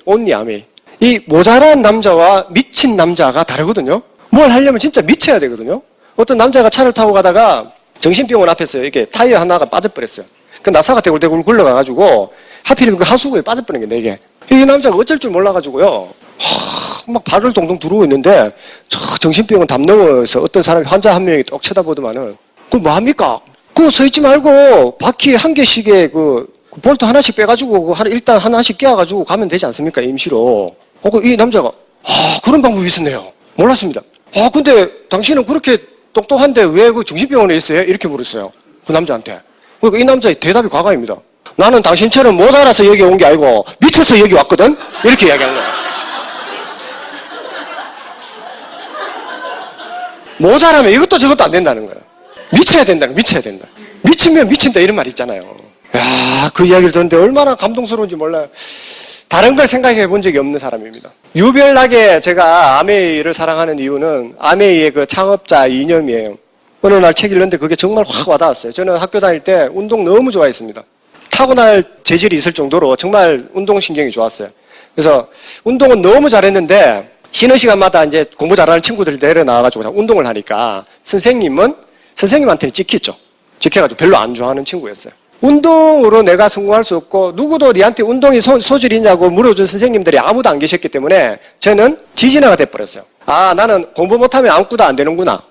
이 모자란 남자와 미친 남자가 다르거든요. 뭘 하려면 진짜 미쳐야 되거든요. 어떤 남자가 차를 타고 가다가 정신병원 앞에서 이게 타이어 하나가 빠져버렸어요. 그 나사가 대굴대굴 굴러가가지고 하필이면 그 하수구에 빠져버린 게 4개. 이 남자가 어쩔 줄 몰라가지고요. 막 발을 동동 두르고 있는데 저 정신병원 담 넘어서 어떤 사람이 환자 한 명이 똑 쳐다보더만은 그거 뭐합니까? 그거 서 있지 말고 바퀴 한 개씩에 그 볼트 하나씩 빼가지고 일단 하나씩 끼워가지고 가면 되지 않습니까? 임시로. 이 남자가 그런 방법이 있었네요. 몰랐습니다. 근데 당신은 그렇게 똑똑한데 왜 그 정신병원에 있어요? 이렇게 물었어요. 그 남자한테. 그러니까 이 남자의 대답이 과감입니다. 나는 당신처럼 모자라서 여기 온 게 아니고 미쳐서 여기 왔거든? 이렇게 이야기한 거야. 모자라면 이것도 저것도 안 된다는 거야. 미쳐야 된다. 미치면 미친다 이런 말 있잖아요. 야, 그 이야기를 듣는데 얼마나 감동스러운지 몰라요. 다른 걸 생각해 본 적이 없는 사람입니다. 유별나게 제가 아메이를 사랑하는 이유는 아메이의 그 창업자 이념이에요. 어느 날 책 읽는데 그게 정말 확 와닿았어요. 저는 학교 다닐 때 운동 너무 좋아했습니다. 타고날 재질이 있을 정도로 정말 운동신경이 좋았어요. 그래서 운동은 너무 잘했는데 쉬는 시간마다 이제 공부 잘하는 친구들 내려나와가지고 운동을 하니까 선생님한테는 찍혔죠. 찍혀가지고 별로 안 좋아하는 친구였어요. 운동으로 내가 성공할 수 없고 누구도 니한테 운동이 소질이 있냐고 물어준 선생님들이 아무도 안 계셨기 때문에 저는 지진아가 돼버렸어요. 나는 공부 못하면 아무것도 안 되는구나.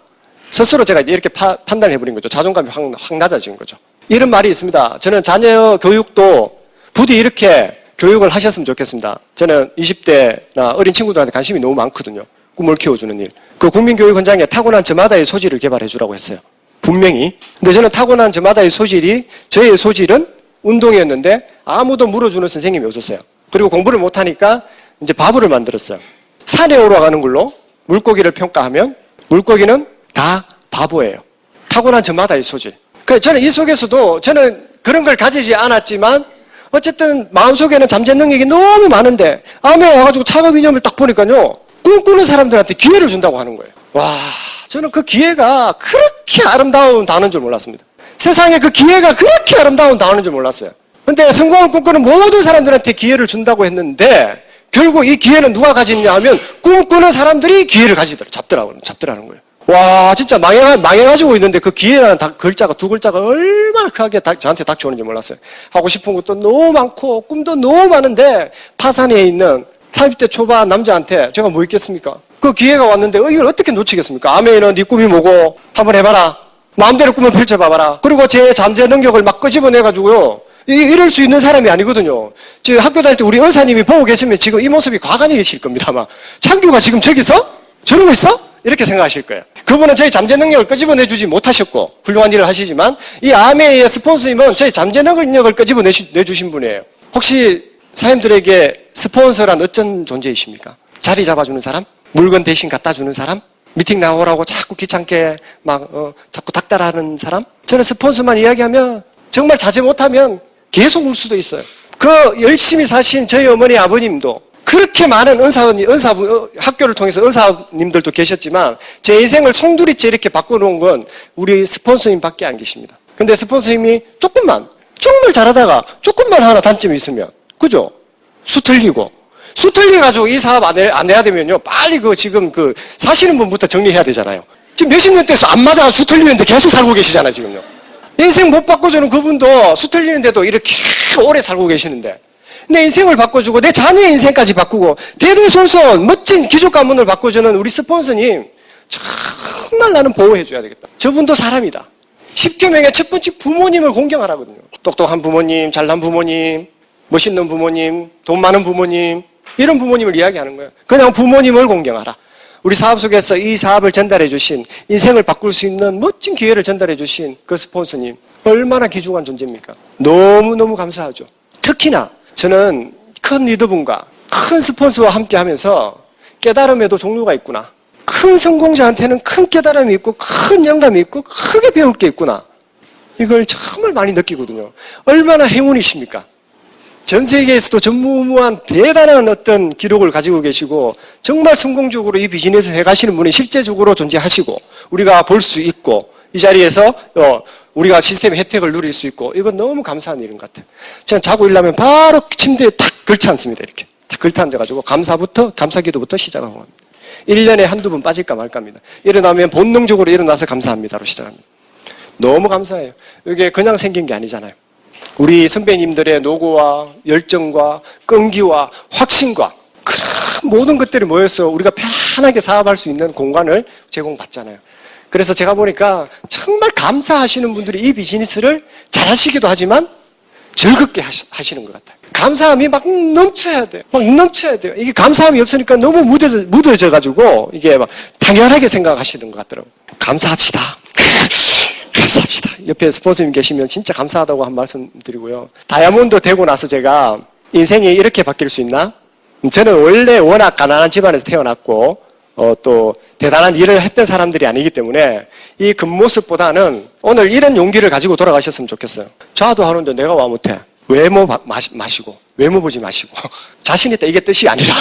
스스로 제가 이렇게 판단해버린 거죠. 자존감이 확 낮아진 거죠. 이런 말이 있습니다. 저는 자녀 교육도 부디 이렇게 교육을 하셨으면 좋겠습니다. 저는 20대나 어린 친구들한테 관심이 너무 많거든요. 꿈을 키워주는 일. 그 국민교육원장에 타고난 저마다의 소질을 개발해 주라고 했어요. 분명히. 근데 저는 타고난 저마다의 저의 소질은 운동이었는데 아무도 물어주는 선생님이 없었어요. 그리고 공부를 못하니까 이제 바보를 만들었어요. 산에 올라가는 걸로 물고기를 평가하면 물고기는 다 바보예요. 타고난 저마다의 소질. 그래서 저는 이 속에서도 저는 그런 걸 가지지 않았지만 어쨌든 마음속에는 잠재 능력이 너무 많은데 암에 와가지고 창업 이념을 딱 보니까요. 꿈꾸는 사람들한테 기회를 준다고 하는 거예요. 와, 저는 그 기회가 그렇게 아름다운 단어인 줄 몰랐습니다. 세상에 그 기회가 그렇게 아름다운 단어인 줄 몰랐어요. 근데 성공을 꿈꾸는 모든 사람들한테 기회를 준다고 했는데 결국 이 기회는 누가 가지느냐 하면 꿈꾸는 사람들이 기회를 잡더라는 거예요. 와, 진짜 망해가지고 있는데 그 기회라는 글자가, 두 글자가 얼마나 크게 저한테 닥쳐오는지 몰랐어요. 하고 싶은 것도 너무 많고 꿈도 너무 많은데 파산에 있는 30대 초반 남자한테 제가 뭐 있겠습니까? 그 기회가 왔는데 이걸 어떻게 놓치겠습니까? 아멘은 네 꿈이 뭐고 한번 해봐라. 마음대로 꿈을 펼쳐봐봐라. 그리고 제 잠재 능력을 막 끄집어내가지고요. 이럴 수 있는 사람이 아니거든요. 지금 학교 다닐 때 우리 은사님이 보고 계시면 지금 이 모습이 과간이실 겁니다. 아마 창규가 지금 저기서 저러고 있어? 이렇게 생각하실 거예요. 그분은 저희 잠재 능력을 끄집어내주지 못하셨고 훌륭한 일을 하시지만 이 아메이의 스폰서님은 저희 잠재 능력을 끄집어내주신 분이에요. 혹시 사람들에게 스폰서란 어떤 존재이십니까? 자리 잡아주는 사람? 물건 대신 갖다 주는 사람? 미팅 나오라고 자꾸 귀찮게 자꾸 닥달하는 사람? 저는 스폰서만 이야기하면 정말 자제 못하면 계속 울 수도 있어요. 그 열심히 사신 저희 어머니 아버님도 그렇게 많은 학교를 통해서 은사님들도 계셨지만 제 인생을 송두리째 이렇게 바꿔놓은 건 우리 스폰서님밖에 안 계십니다. 근데 스폰서님이 조금만 정말 잘하다가 조금만 하나 단점이 있으면 그죠? 수 틀려가지고 이 사업 안 해야 되면요 빨리 지금 사시는 분부터 정리해야 되잖아요. 지금 몇십 년 돼서 안 맞아가 수 틀리는데 계속 살고 계시잖아요 지금요. 인생 못 바꿔주는 그분도 수 틀리는데도 이렇게 오래 살고 계시는데 내 인생을 바꿔주고 내 자녀의 인생까지 바꾸고 대대손손 멋진 기족 가문을 바꿔주는 우리 스폰서님 정말 나는 보호해줘야 되겠다. 저분도 사람이다. 10계명의 첫 번째 부모님을 공경하라거든요. 똑똑한 부모님, 잘난 부모님, 멋있는 부모님, 돈 많은 부모님 이런 부모님을 이야기하는 거예요. 그냥 부모님을 공경하라. 우리 사업 속에서 이 사업을 전달해 주신 인생을 바꿀 수 있는 멋진 기회를 전달해 주신 그 스폰서님 얼마나 귀중한 존재입니까? 너무너무 감사하죠. 특히나 저는 큰 리더분과 큰 스폰서와 함께 하면서 깨달음에도 종류가 있구나. 큰 성공자한테는 큰 깨달음이 있고 큰 영감이 있고 크게 배울 게 있구나. 이걸 정말 많이 느끼거든요. 얼마나 행운이십니까? 전 세계에서도 전무후무한 대단한 어떤 기록을 가지고 계시고 정말 성공적으로 이 비즈니스를 해가시는 분이 실제적으로 존재하시고 우리가 볼 수 있고 이 자리에서 우리가 시스템의 혜택을 누릴 수 있고 이건 너무 감사한 일인 것 같아요. 저는 자고 일어나면 바로 침대에 탁 걸쳐 앉습니다. 이렇게 탁 걸쳐 앉아가지고 감사기도부터 시작하고 합니다. 1년에 한두 번 빠질까 말까입니다. 일어나면 본능적으로 일어나서 감사합니다로 시작합니다. 너무 감사해요. 이게 그냥 생긴 게 아니잖아요. 우리 선배님들의 노고와 열정과 끈기와 확신과 그런 모든 것들이 모여서 우리가 편안하게 사업할 수 있는 공간을 제공받잖아요. 그래서 제가 보니까 정말 감사하시는 분들이 이 비즈니스를 잘하시기도 하지만 즐겁게 하시는 것 같아요. 감사함이 막 넘쳐야 돼요. 막 넘쳐야 돼요. 이게 감사함이 없으니까 너무 묻어져가지고 이게 막 당연하게 생각하시는 것 같더라고요. 감사합시다. 감사합시다. 옆에 스폰서님 계시면 진짜 감사하다고 한 말씀 드리고요. 다이아몬드 되고 나서 제가 인생이 이렇게 바뀔 수 있나? 저는 원래 워낙 가난한 집안에서 태어났고 또 대단한 일을 했던 사람들이 아니기 때문에 이 겉모습보다는 오늘 이런 용기를 가지고 돌아가셨으면 좋겠어요. 저도 하는데 내가 와 못해. 외모 마시고 외모 보지 마시고 자신 있다 이게 뜻이 아니라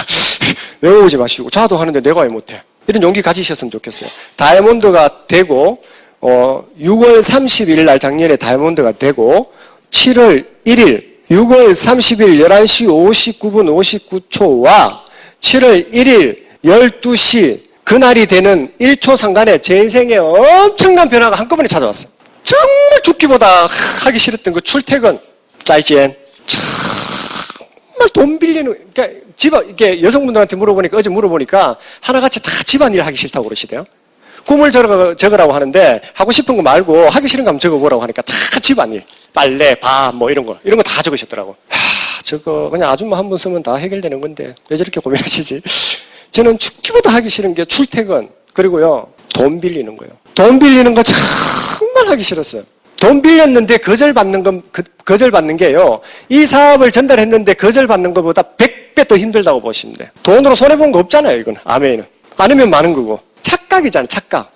외모 보지 마시고 저도 하는데 내가 왜 못해. 이런 용기 가지셨으면 좋겠어요. 다이아몬드가 되고 6월 30일 날 작년에 다이아몬드가 되고 7월 1일 6월 30일 11시 59분 59초와 7월 1일 12시 그날이 되는 1초 상간에 제 인생에 엄청난 변화가 한꺼번에 찾아왔어요. 정말 죽기보다 하기 싫었던 그 출퇴근 짜이젠 정말 돈 빌리는 그러니까 이게 여성분들한테 어제 물어보니까 하나같이 다 집안일 하기 싫다고 그러시대요. 꿈을 적으라고 하는데 하고 싶은 거 말고 하기 싫은 거 한번 적어보라고 하니까 다 집안일 빨래 밥 뭐 이런 거 다 적으셨더라고. 저거 그냥 아줌마 한 분 쓰면 다 해결되는 건데 왜 저렇게 고민하시지? 저는 죽기보다 하기 싫은 게 출퇴근 그리고요 돈 빌리는 거예요. 돈 빌리는 거 정말 하기 싫었어요. 돈 빌렸는데 거절받는 게요. 이 사업을 전달했는데 거절받는 것보다 100배 더 힘들다고 보시면 돼요. 돈으로 손해본 거 없잖아요. 이건 아멘은. 많으면 많은 거고. 착각이잖아요. 착각.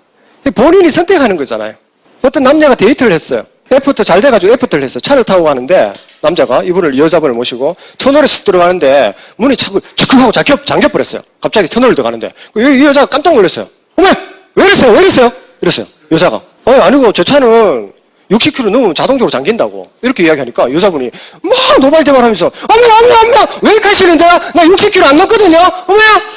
본인이 선택하는 거잖아요. 어떤 남자가 데이트를 했어요. 애프터 잘 돼가지고 애프터를 했어요. 차를 타고 가는데 남자가 여자분을 모시고 터널에 쑥 들어가는데 문이 자꾸 즉흥하고 잠겨버렸어요. 갑자기 터널을 들어가는데 이 여자가 깜짝 놀랐어요. 어머 왜 이러세요? 이랬어요. 여자가 아니고 저 차는 60kg 넘으면 자동적으로 잠긴다고. 이렇게 이야기하니까 여자분이 막 노발대발하면서 어머야 왜 이렇게 하시는데요? 나 60kg 안 넘거든요. 어머야.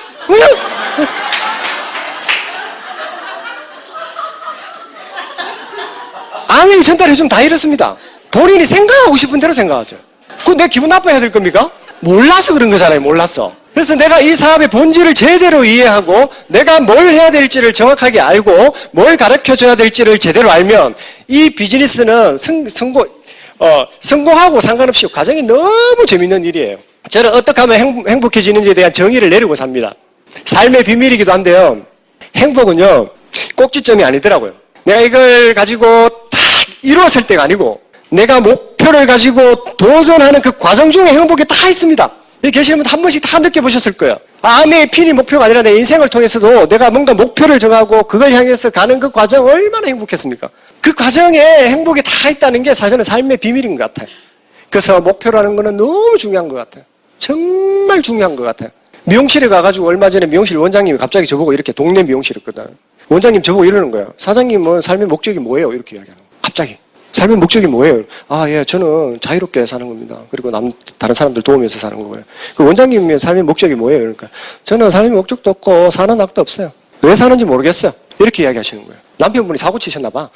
암에 전달해주면 다 이렇습니다. 본인이 생각하고 싶은 대로 생각하세요. 그건 내 기분 나빠야 될 겁니까? 몰라서 그런 거잖아요. 몰랐어. 그래서 내가 이 사업의 본질을 제대로 이해하고 내가 뭘 해야 될지를 정확하게 알고 뭘 가르쳐줘야 될지를 제대로 알면 이 비즈니스는 성공하고 상관없이 과정이 너무 재밌는 일이에요. 저는 어떻게 하면 행복해지는지에 대한 정의를 내리고 삽니다. 삶의 비밀이기도 한데요. 행복은요, 꼭지점이 아니더라고요. 내가 이걸 가지고 딱 이루었을 때가 아니고 내가 목표를 가지고 도전하는 그 과정 중에 행복이 다 있습니다. 여기 계시는 분들 한 번씩 다 느껴보셨을 거예요. 암의 핀이 목표가 아니라 내 인생을 통해서도 내가 뭔가 목표를 정하고 그걸 향해서 가는 그 과정 얼마나 행복했습니까? 그 과정에 행복이 다 있다는 게 사실은 삶의 비밀인 것 같아요. 그래서 목표라는 거는 너무 중요한 것 같아요. 정말 중요한 것 같아요. 미용실에 가가지고 얼마 전에 미용실 원장님이 갑자기 저보고 이렇게 동네 미용실이었거든. 원장님 저보고 이러는 거예요. 사장님은 삶의 목적이 뭐예요? 이렇게 이야기하는 거예요. 갑자기. 삶의 목적이 뭐예요? 예, 저는 자유롭게 사는 겁니다. 그리고 다른 사람들 도우면서 사는 거고요. 그 원장님의 삶의 목적이 뭐예요? 그러니까 저는 삶의 목적도 없고 사는 악도 없어요. 왜 사는지 모르겠어요. 이렇게 이야기하시는 거예요. 남편분이 사고 치셨나 봐.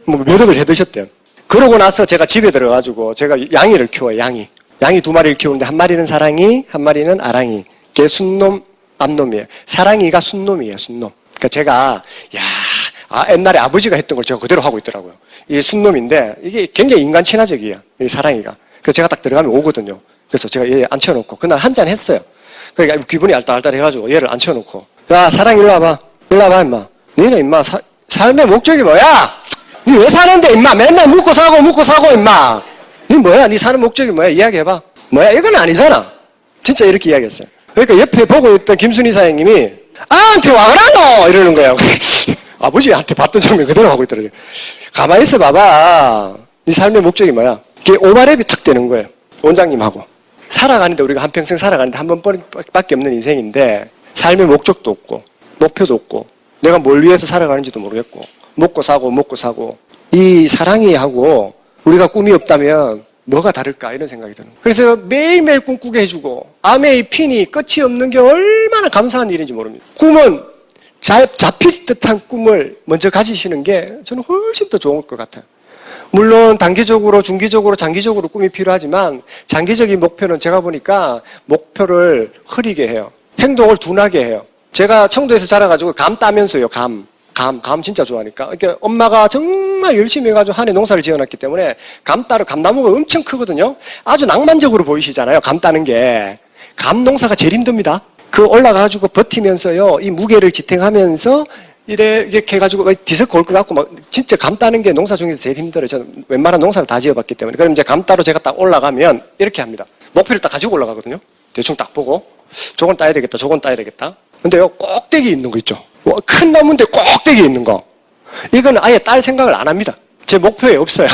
뭐 몇 억을 해드셨대요. 그러고 나서 제가 집에 들어가지고 제가 양이를 키워요. 양이 2마리를 키우는데 한 마리는 사랑이, 한 마리는 아랑이. 걔 순놈, 암놈이에요. 사랑이가 순놈이에요. 순놈. 그러니까 제가 옛날에 아버지가 했던 걸 제가 그대로 하고 있더라고요. 이게 순놈인데 이게 굉장히 인간 친화적이에요. 이 사랑이가. 그래서 제가 딱 들어가면 오거든요. 그래서 제가 얘 앉혀놓고 그날 한잔 했어요. 그러니까 기분이 알딸딸해가지고 얘를 앉혀놓고 야 사랑 일로 와봐. 일로 와봐 임마. 너는 임마 삶의 목적이 뭐야? 니 왜 사는데 임마? 맨날 묵고 사고 임마. 니 뭐야? 니 사는 목적이 뭐야? 이야기해봐. 뭐야? 이건 아니잖아. 진짜 이렇게 이야기했어요. 그러니까 옆에 보고 있던 김순희 사장님이 아한테 와그라노 이러는 거예요. 아버지한테 봤던 장면 그대로 하고 있더라고요. 가만히 있어 봐봐. 네 삶의 목적이 뭐야? 이게 오버랩이 탁 되는 거예요. 원장님하고. 살아가는데 우리가 한평생 살아가는데 한 번밖에 없는 인생인데 삶의 목적도 없고 목표도 없고 내가 뭘 위해서 살아가는지도 모르겠고 먹고 사고 이 사랑이하고 우리가 꿈이 없다면 뭐가 다를까 이런 생각이 드는 거예요. 그래서 매일매일 꿈꾸게 해주고 암의 이 핀이 끝이 없는 게 얼마나 감사한 일인지 모릅니다. 꿈은 잘 잡힐 듯한 꿈을 먼저 가지시는 게 저는 훨씬 더 좋을 것 같아요. 물론 단기적으로, 중기적으로, 장기적으로 꿈이 필요하지만 장기적인 목표는 제가 보니까 목표를 흐리게 해요. 행동을 둔하게 해요. 제가 청도에서 자라가지고 감 따면서요. 감 진짜 좋아하니까. 그러니까 엄마가 정말 열심히 해가지고 한 해 농사를 지어놨기 때문에 감 따러 감나무가 엄청 크거든요. 아주 낭만적으로 보이시잖아요. 감 따는 게. 감 농사가 제일 힘듭니다. 그 올라가가지고 버티면서요. 이 무게를 지탱하면서 이렇게 해가지고 디스크 올 것 같고 막 진짜 감 따는 게 농사 중에서 제일 힘들어요. 저는 웬만한 농사를 다 지어봤기 때문에. 그럼 이제 감 따러 제가 딱 올라가면 이렇게 합니다. 목표를 딱 가지고 올라가거든요. 대충 딱 보고 저건 따야 되겠다. 저건 따야 되겠다. 근데요. 꼭대기 있는 거 있죠. 큰 나무인데 꼭대기 있는 거. 이건 아예 딸 생각을 안 합니다. 제 목표에 없어요.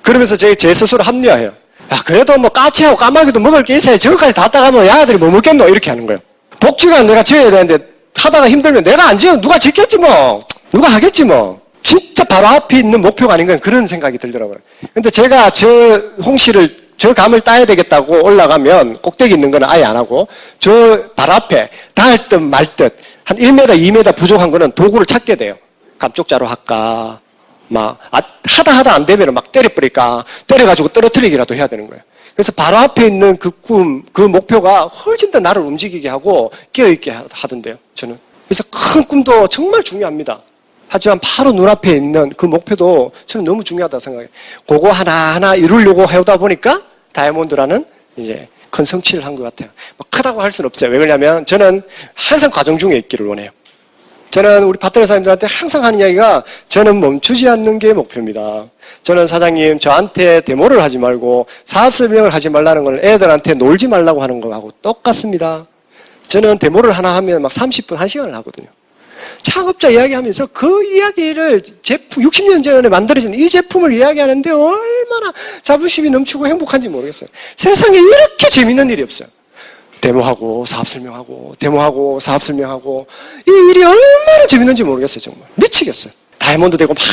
그러면서 제 스스로 합리화해요. 야, 그래도 뭐 까치하고 까마귀도 먹을 게 있어야 저것까지 다 따가면 야들이 뭐 먹겠노? 이렇게 하는 거예요. 복지관 내가 지어야 되는데 하다가 힘들면 내가 안 지으면 누가 짓겠지 뭐. 누가 하겠지 뭐. 진짜 바로 앞에 있는 목표가 아닌가 그런 생각이 들더라고요. 근데 제가 저 감을 따야 되겠다고 올라가면 꼭대기 있는 거는 아예 안 하고 저 바로 앞에 닿을 듯 말 듯 한 1m, 2m 부족한 거는 도구를 찾게 돼요. 감쪽자로 할까 하다 안 되면 막 때려버릴까 때려가지고 떨어뜨리기라도 해야 되는 거예요. 그래서 바로 앞에 있는 그 꿈, 그 목표가 훨씬 더 나를 움직이게 하고 깨어있게 하던데요. 저는. 그래서 큰 꿈도 정말 중요합니다. 하지만 바로 눈앞에 있는 그 목표도 저는 너무 중요하다고 생각해요. 그거 하나하나 이루려고 해오다 보니까 다이아몬드라는 이제 큰 성취를 한 것 같아요. 크다고 할 수는 없어요. 왜 그러냐면 저는 항상 과정 중에 있기를 원해요. 저는 우리 파트너 사람들한테 항상 하는 이야기가 저는 멈추지 않는 게 목표입니다. 저는 사장님 저한테 데모를 하지 말고 사업 설명을 하지 말라는 걸 애들한테 놀지 말라고 하는 거하고 똑같습니다. 저는 데모를 하나 하면 막 30분, 1시간을 하거든요. 창업자 이야기하면서 그 이야기를 60년 전에 만들어진 이 제품을 이야기하는데 얼마나 자부심이 넘치고 행복한지 모르겠어요. 세상에 이렇게 재밌는 일이 없어요. 데모하고 사업 설명하고 데모하고 사업 설명하고 이 일이 얼마나 재밌는지 모르겠어요. 정말 미치겠어요. 다이아몬드 되고 막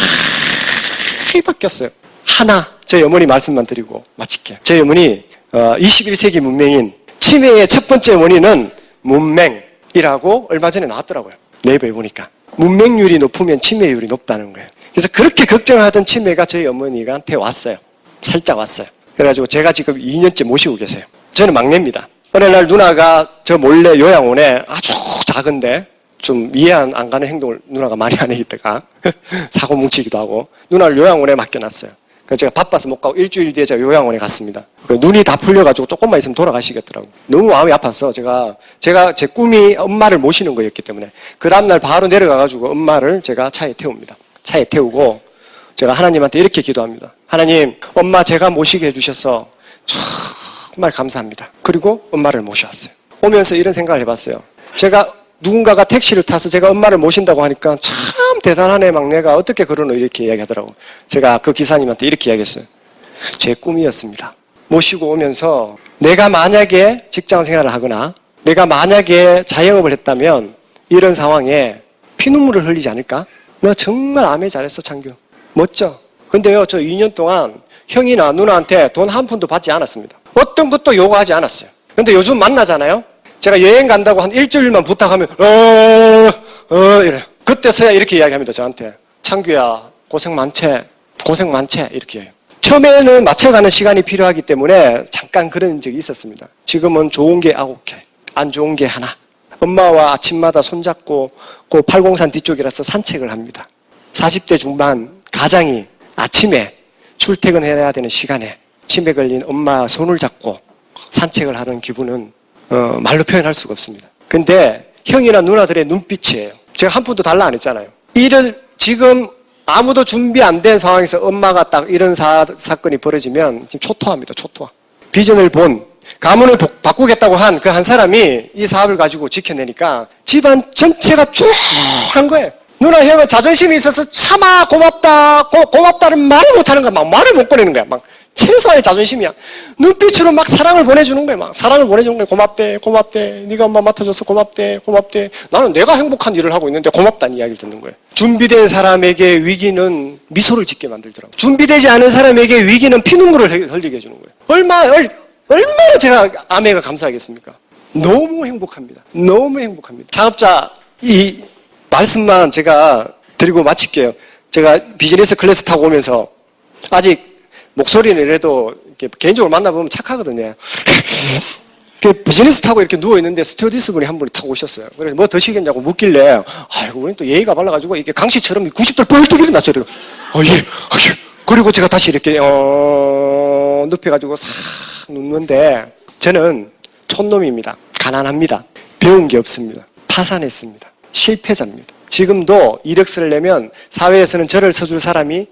갑자기 바뀌었어요. 하나, 저희 어머니 말씀만 드리고 마칠게요. 저희 어머니 21세기 문명인 치매의 첫 번째 원인은 문맹이라고 얼마 전에 나왔더라고요. 네이버에 보니까. 문맹률이 높으면 치매율이 높다는 거예요. 그래서 그렇게 걱정하던 치매가 저희 어머니한테 왔어요. 살짝 왔어요. 그래가지고 제가 지금 2년째 모시고 계세요. 저는 막내입니다. 어느 날 누나가 저 몰래 요양원에 아주 작은데 좀 이해 안 가는 행동을 누나가 많이 하는 이때가 사고 뭉치기도 하고 누나를 요양원에 맡겨놨어요. 그래서 제가 바빠서 못 가고 일주일 뒤에 제가 요양원에 갔습니다. 눈이 다 풀려가지고 조금만 있으면 돌아가시겠더라고요. 너무 마음이 아파서 제가 제 꿈이 엄마를 모시는 거였기 때문에 그 다음날 바로 내려가가지고 엄마를 제가 차에 태웁니다. 차에 태우고 제가 하나님한테 이렇게 기도합니다. 하나님, 엄마 제가 모시게 해주셔서 정말 감사합니다. 그리고 엄마를 모셔왔어요. 오면서 이런 생각을 해봤어요. 제가 누군가가 택시를 타서 제가 엄마를 모신다고 하니까 참 대단하네, 막내가. 어떻게 그러노? 이렇게 이야기하더라고. 제가 그 기사님한테 이렇게 이야기했어요. 제 꿈이었습니다. 모시고 오면서 내가 만약에 직장 생활을 하거나 내가 만약에 자영업을 했다면 이런 상황에 피눈물을 흘리지 않을까? 너 정말 아메 잘했어, 창규. 멋져. 근데요, 저 2년 동안 형이나 누나한테 돈 한 푼도 받지 않았습니다. 어떤 것도 요구하지 않았어요. 근데 요즘 만나잖아요? 제가 여행 간다고 한 일주일만 부탁하면 이래요. 그때서야 이렇게 이야기합니다. 저한테. 창규야, 고생 많지 이렇게 해요. 처음에는 맞춰가는 시간이 필요하기 때문에 잠깐 그런 적이 있었습니다. 지금은 좋은 게 9개, 안 좋은 게 하나. 엄마와 아침마다 손잡고 그 팔공산 뒤쪽이라서 산책을 합니다. 40대 중반 가장이 아침에 출퇴근해야 되는 시간에 치매 걸린 엄마 손을 잡고 산책을 하는 기분은 말로 표현할 수가 없습니다. 근데 형이나 누나들의 눈빛이에요. 제가 한 푼도 달라 안 했잖아요. 이를 지금 아무도 준비 안 된 상황에서 엄마가 딱 이런 사건이 벌어지면 지금 초토화입니다. 초토화. 비전을 본 가문을 바꾸겠다고 한 그 한 사람이 이 사업을 가지고 지켜내니까 집안 전체가 쭉 한 거예요. 누나 형은 자존심이 있어서 차마 고맙다, 고맙다는 말을 못하는 거야. 막 말을 못 꺼내는 거야. 막 최소한의 자존심이야. 눈빛으로 막 사랑을 보내주는 거야. 막 사랑을 보내주는 거야. 고맙대. 네가 엄마 맡아줘서 고맙대. 나는 내가 행복한 일을 하고 있는데 고맙다는 이야기를 듣는 거예요. 준비된 사람에게 위기는 미소를 짓게 만들더라고요. 준비되지 않은 사람에게 위기는 피눈물을 흘리게 해주는 거예요. 얼마나 제가 아메가 감사하겠습니까? 너무 행복합니다. 창업자 이 말씀만 제가 드리고 마칠게요. 제가 비즈니스 클래스 타고 오면서 아직 목소리는 이래도 이렇게 개인적으로 만나보면 착하거든요. 비즈니스 타고 이렇게 누워있는데 스튜어디스 분이 한 분이 타고 오셨어요. 그래서 뭐 드시겠냐고 묻길래, 아이고, 우리는 또 예의가 발라가지고 이게 강씨처럼 90도를 뻘떡 일어났어요. 예. 그리고 제가 다시 이렇게, 눕혀가지고 싹 눕는데, 저는 촌놈입니다. 가난합니다. 배운 게 없습니다. 파산했습니다. 실패자입니다. 지금도 이력서를 내면 사회에서는 저를 써줄 사람이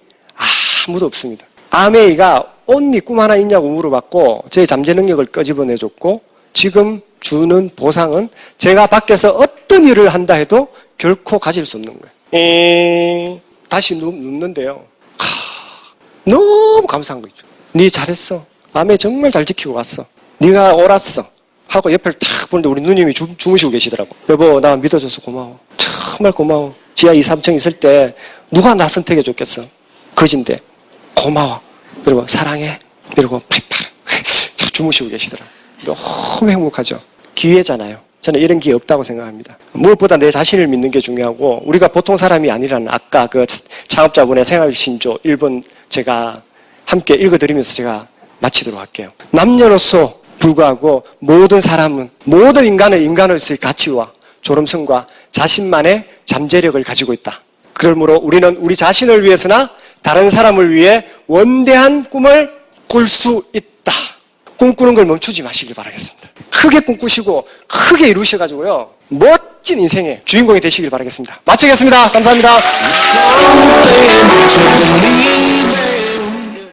아무도 없습니다. 아메이가 언니 꿈 하나 있냐고 물어봤고 제 잠재 능력을 끄집어내줬고 지금 주는 보상은 제가 밖에서 어떤 일을 한다 해도 결코 가질 수 없는 거예요. 다시 눕는데요. 너무 감사한 거죠. 네 잘했어. 아메 정말 잘 지키고 갔어. 네가 옳았어. 하고 옆을 탁 보는데 우리 누님이 주무시고 계시더라고. 여보, 나 믿어줘서 고마워. 정말 고마워. 지하 2, 3층 있을 때 누가 나 선택해줬겠어. 거진데. 고마워. 그리고 사랑해. 그리고 팔팔. 주무시고 계시더라고요. 너무 행복하죠. 기회잖아요. 저는 이런 기회 없다고 생각합니다. 무엇보다 내 자신을 믿는 게 중요하고 우리가 보통 사람이 아니라는 아까 그 창업자분의 생활신조 1번 제가 함께 읽어드리면서 제가 마치도록 할게요. 남녀로서 불구하고 모든 사람은 모든 인간은 인간으로서의 가치와 존엄성과 자신만의 잠재력을 가지고 있다. 그러므로 우리는 우리 자신을 위해서나 다른 사람을 위해 원대한 꿈을 꿀 수 있다. 꿈꾸는 걸 멈추지 마시길 바라겠습니다. 크게 꿈꾸시고 크게 이루셔가지고요 멋진 인생의 주인공이 되시길 바라겠습니다. 마치겠습니다. 감사합니다.